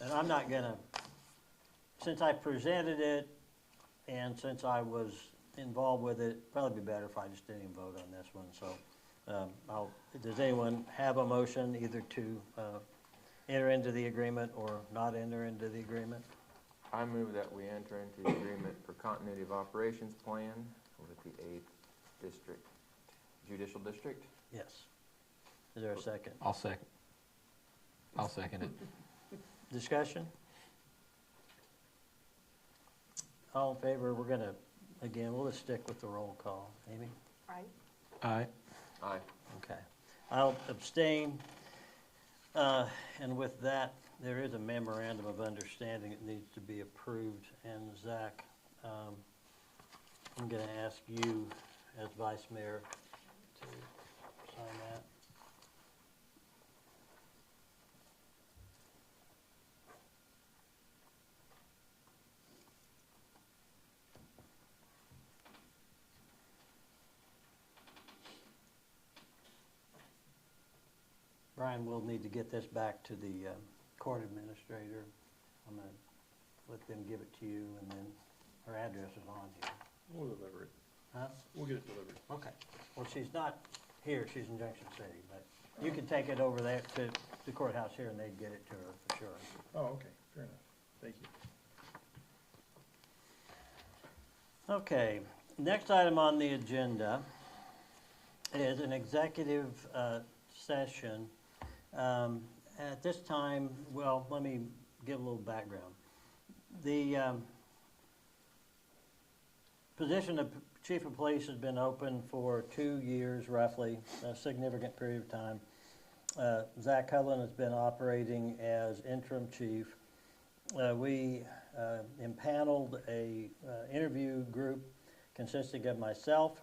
and I'm not gonna, since I presented it and since I was involved with it, it'd probably be better if I just didn't even vote on this one. So does anyone have a motion either to enter into the agreement or not enter into the agreement? I move that we enter into the agreement for continuity of operations plan with the 8th District, Judicial District. Yes. Is there a second? I'll second it. Discussion? All in favor? We're gonna, again, we'll just stick with the roll call. Amy? Right? Aye. Aye. Okay. I'll abstain. And with that, there is a memorandum of understanding that needs to be approved. And Zach, I'm going to ask you as Vice Mayor to sign that. Brian, we'll need to get this back to the court administrator. I'm going to let them give it to you, and then her address is on here. We'll deliver it. Huh? We'll get it delivered. Okay. Well, she's not here. She's in Junction City, but you can take it over there to the courthouse here, and they'd get it to her for sure. Oh, okay, fair enough. Thank you. Okay. Next item on the agenda is an executive session. At this time, well, let me give a little background. The position of Chief of Police has been open for 2 years, roughly, a significant period of time. Zach Cullen has been operating as interim chief. We impaneled a interview group consisting of myself,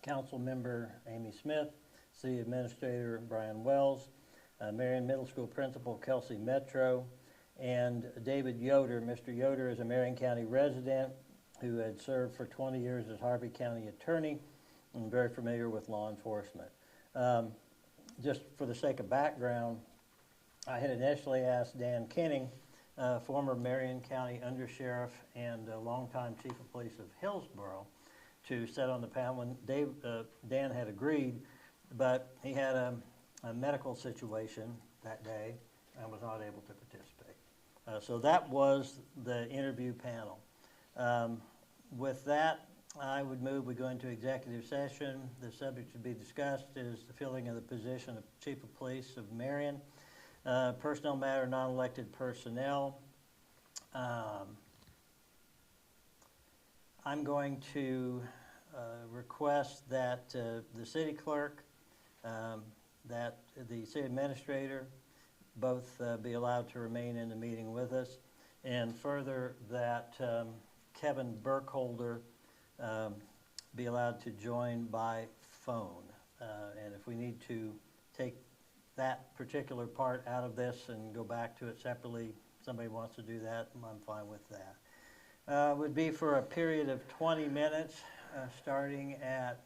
Council Member Amy Smith, City Administrator Brian Wells, Marion Middle School Principal Kelsey Metro, and David Yoder. Mr. Yoder is a Marion County resident who had served for 20 years as Harvey County Attorney and very familiar with law enforcement. Just for the sake of background, I had initially asked Dan Kenning, former Marion County Undersheriff and longtime Chief of Police of Hillsborough, to sit on the panel. When Dan had agreed, but he had a medical situation that day and was not able to participate. So that was the interview panel. With that, I would move we go into executive session. The subject to be discussed is the filling of the position of Chief of Police of Marion. Personnel matter, non-elected personnel. I'm going to request that the city clerk, that the city administrator both be allowed to remain in the meeting with us, and further that Kevin Burkholder be allowed to join by phone. And if we need to take that particular part out of this and go back to it separately, somebody wants to do that, I'm fine with that. Would be for a period of 20 minutes, starting at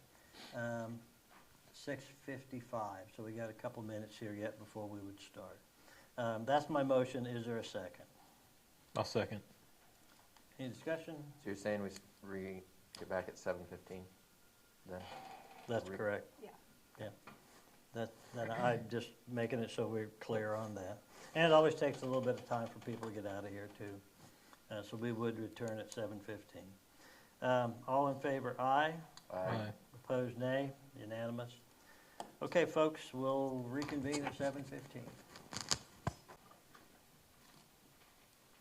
6:55. So we got a couple minutes here yet before we would start. That's my motion. Is there a second? I'll second. Any discussion? So you're saying we get back at 7:15 then? That's correct. Yeah. Yeah. That I'm just making it so we're clear on that. And it always takes a little bit of time for people to get out of here too. So we would return at 7:15. All in favor, aye. Aye. Opposed, nay. Unanimous. Okay, folks, we'll reconvene at 7:15.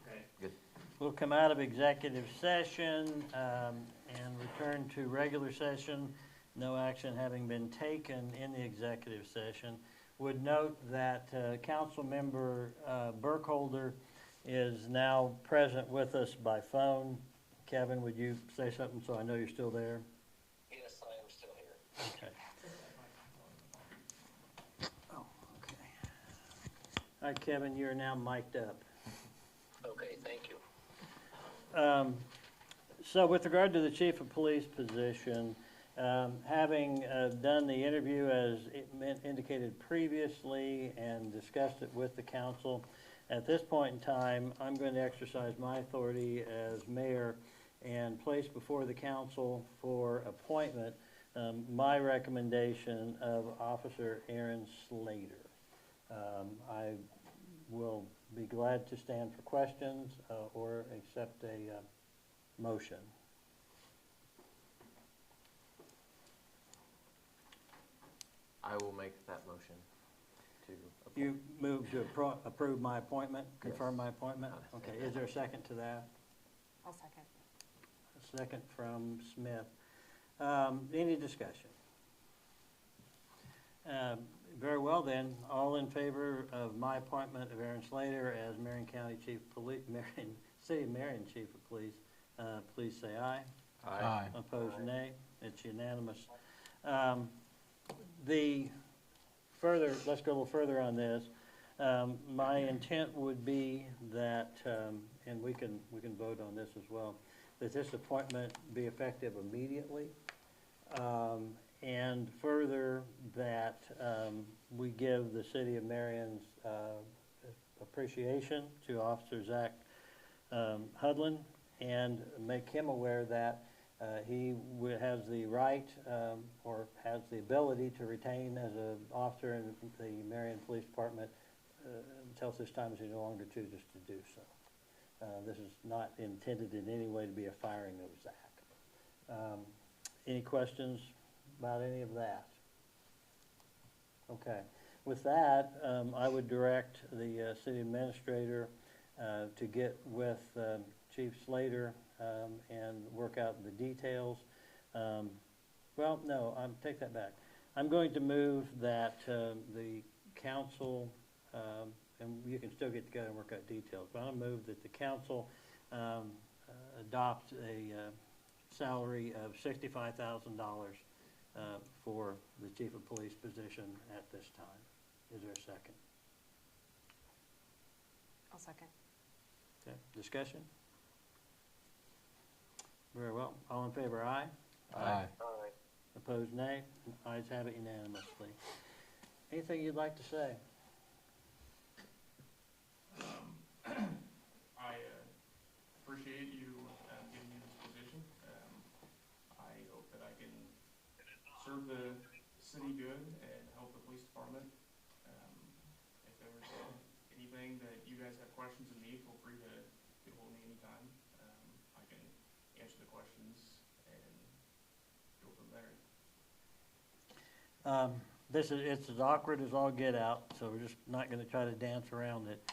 Okay. Good. We'll come out of executive session and return to regular session. No action having been taken in the executive session. Would note that Council Member Burkholder is now present with us by phone. Kevin, would you say something so I know you're still there? Yes, I am still here. Okay. Oh, okay. All right, Kevin, you're now mic'd up. Okay, thank you. So with regard to the chief of police position, having done the interview as indicated previously and discussed it with the council, at this point in time, I'm going to exercise my authority as mayor and place before the council for appointment my recommendation of Officer Aaron Slater. I will be glad to stand for questions or accept a motion. I will make that motion to appoint. You move to approve my appointment, confirm Yes. my appointment? Okay, is there a second to that? I'll second. A second from Smith. Any discussion? Very well then, all in favor of my appointment of Aaron Slater as Marion County Chief of Police, City of Marion Chief of Police, please say aye. Aye. Opposed, nay. It's unanimous. Let's go a little further on this. My intent would be that, and we can vote on this as well, that this appointment be effective immediately. And further, that we give the City of Marion's appreciation to Officer Zach Hudlin and make him aware that he has the right or has the ability to retain as an officer in the Marion Police Department until such time as he no longer chooses to do so. This is not intended in any way to be a firing of Zach. Any questions about any of that? Okay. With that, I would direct the city administrator to get with Chief Slater and work out the details. Well, no, take that back. I'm going to move that the council, and you can still get together and work out details, but I'll move that the council adopt a salary of $65,000 for the chief of police position at this time. Is there a second? I'll second. Okay, discussion? Very well. All in favor, aye. Aye. All right. Opposed, nay. Ayes have it unanimously. Anything you'd like to say? I appreciate you giving me this position. I hope that I can serve the city good and help the police department. If there's anything that you guys have questions of me, feel free to get hold of me anytime. I can answer the questions and go from there. It's as awkward as all get out, so we're just not going to try to dance around it.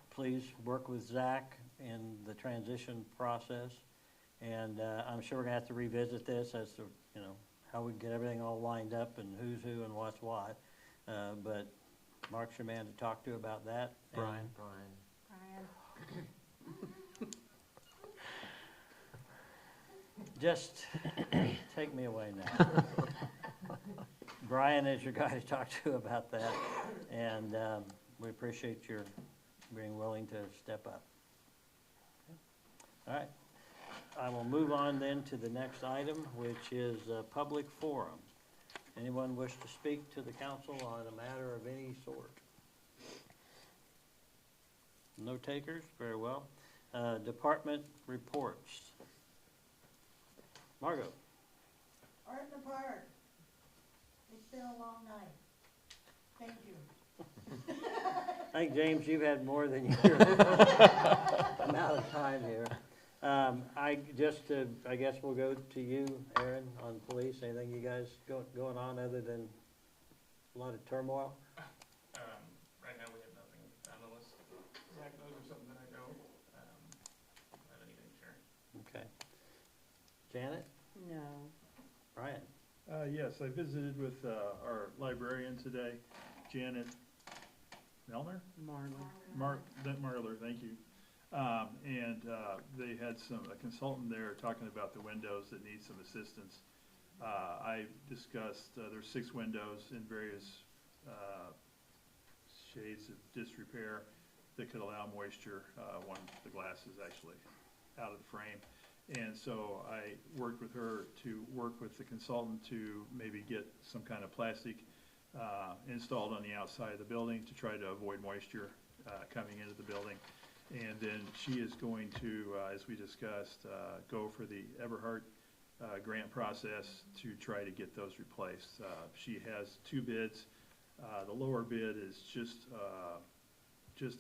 Please work with Zach in the transition process, and I'm sure we're going to have to revisit this as to, how we get everything all lined up and who's who and what's what. But Mark's your man to talk to about that. And Brian. Brian. Just take me away now. Brian is your guy to talk to about that, and we appreciate your being willing to step up. All right. I will move on then to the next item, which is public forum. Anyone wish to speak to the council on a matter of any sort? No takers? Very well. Department reports. Margot. Art in the park. It's been a long night. Thank you. I think, James, you've had more than your amount of time here. I guess we'll go to you, Aaron, on police. Anything you guys going on other than a lot of turmoil? Right now, we have nothing, unless Zach knows of something that I don't, I have anything to share. Okay. Janet? No. Brian? Yes, I visited with our librarian today, Janet Melner? Marler, thank you. And they had a consultant there talking about the windows that need some assistance. I discussed, there's 6 windows in various shades of disrepair that could allow moisture when the glass is actually out of the frame. And so I worked with her to work with the consultant to maybe get some kind of plastic installed on the outside of the building to try to avoid moisture coming into the building. And then she is going to, as we discussed, go for the Everhart grant process to try to get those replaced. She has 2 bids. The lower bid is just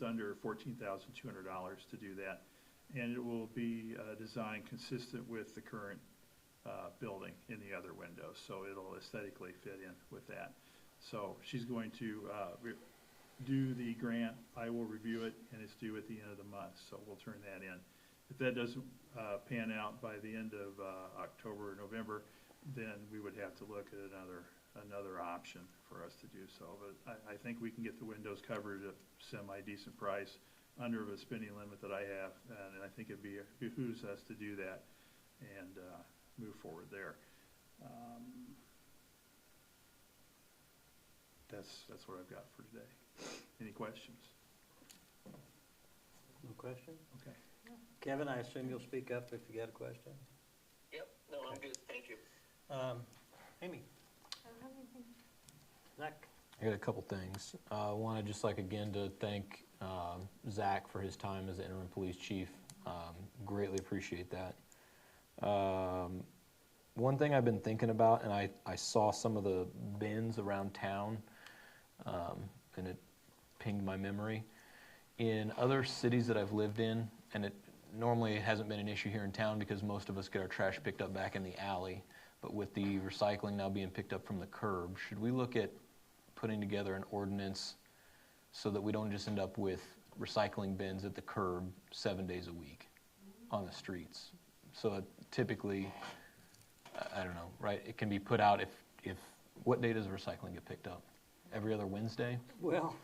under $14,200 to do that. And it will be designed consistent with the current building in the other windows. So it'll aesthetically fit in with that. So she's going to do the grant. I will review it, and it's due at the end of the month, so we'll turn that in. If that doesn't pan out by the end of October or November, then we would have to look at another option for us to do so. But I think we can get the windows covered at a semi-decent price under the spending limit that I have, and I think it behooves us to do that and move forward there. That's what I've got for today. Any questions? No question? Okay. Kevin, I assume you'll speak up if you got a question? Yep, no, I'm good, thank you. Amy? I don't have anything. Zach? I got a couple things. I want to just again to thank Zach for his time as the interim police chief. Greatly appreciate that. One thing I've been thinking about, and I saw some of the bins around town, and it pinged my memory. In other cities that I've lived in, and it normally hasn't been an issue here in town because most of us get our trash picked up back in the alley, but with the recycling now being picked up from the curb, should we look at putting together an ordinance so that we don't just end up with recycling bins at the curb 7 days a week on the streets? So typically, I don't know, right? It can be put out if what day does recycling get picked up? Every other Wednesday? Well,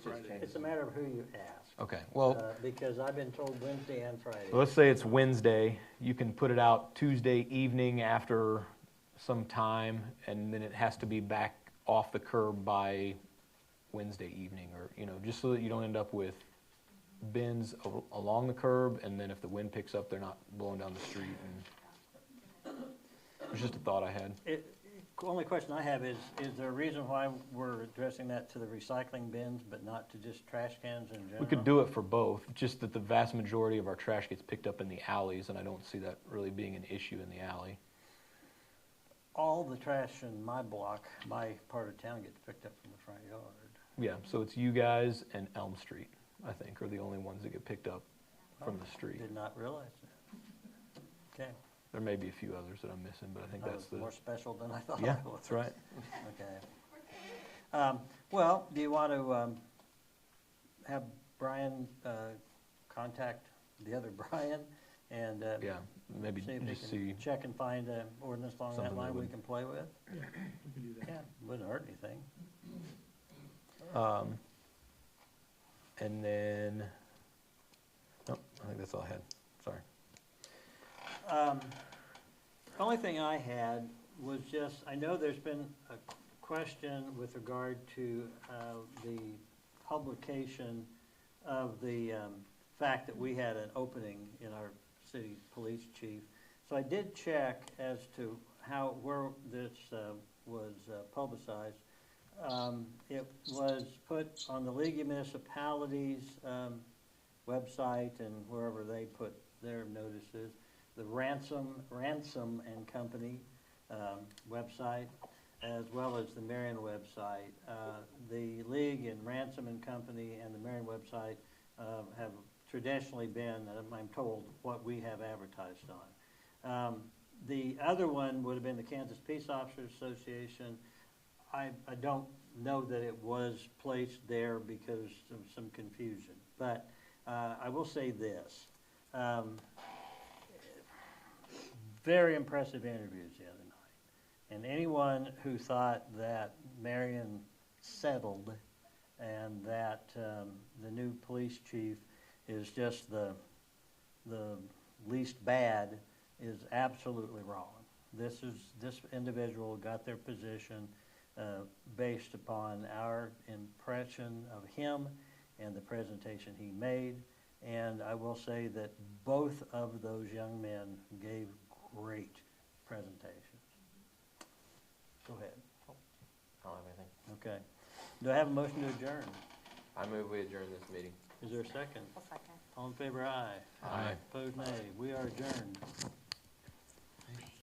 Friday. it's a matter of who you ask. Okay, well, Because I've been told Wednesday and Friday. let's say it's Wednesday. You can put it out Tuesday evening after some time, and then it has to be back off the curb by Wednesday evening, or, just so that you don't end up with bins along the curb, and then if the wind picks up, they're not blowing down the street. And it's just a thought I had. Only question I have is there a reason why we're addressing that to the recycling bins, but not to just trash cans in general? We could do it for both, just that the vast majority of our trash gets picked up in the alleys, and I don't see that really being an issue in the alley. All the trash in my block, my part of town, gets picked up from the front yard. Yeah, so it's you guys and Elm Street, I think, are the only ones that get picked up from the street. Did not realize that. Okay. There may be a few others that I'm missing, but I think I that's was more special than I thought Yeah, I was. that's right. Okay. Well, do you want to have Brian contact the other Brian and Yeah, maybe see if we just can see. check and find an ordinance along that Something that line we would- can play with? We can do that. Yeah, wouldn't hurt anything. And then, no, I think that's all I had. Sorry. Only thing I had was just, I know there's been a question with regard to the publication of the fact that we had an opening in our city police chief. So I did check as to where this was publicized. It was put on the League of Municipalities website and wherever they put their notices. The Ransom and Company website, as well as the Marion website. The League and Ransom and Company and the Marion website have traditionally been, I'm told, what we have advertised on. The other one would have been the Kansas Peace Officers Association. I don't know that it was placed there because of some confusion, but I will say this. Very impressive interviews the other night. And anyone who thought that Marion settled and that the new police chief is just the least bad is absolutely wrong. This individual got their position based upon our impression of him and the presentation he made. And I will say that both of those young men gave great presentations. Go ahead. I don't have anything. Okay. Do I have a motion to adjourn? I move we adjourn this meeting. Is there a second? A second. All in favor, aye. Aye. Opposed, nay. We are adjourned.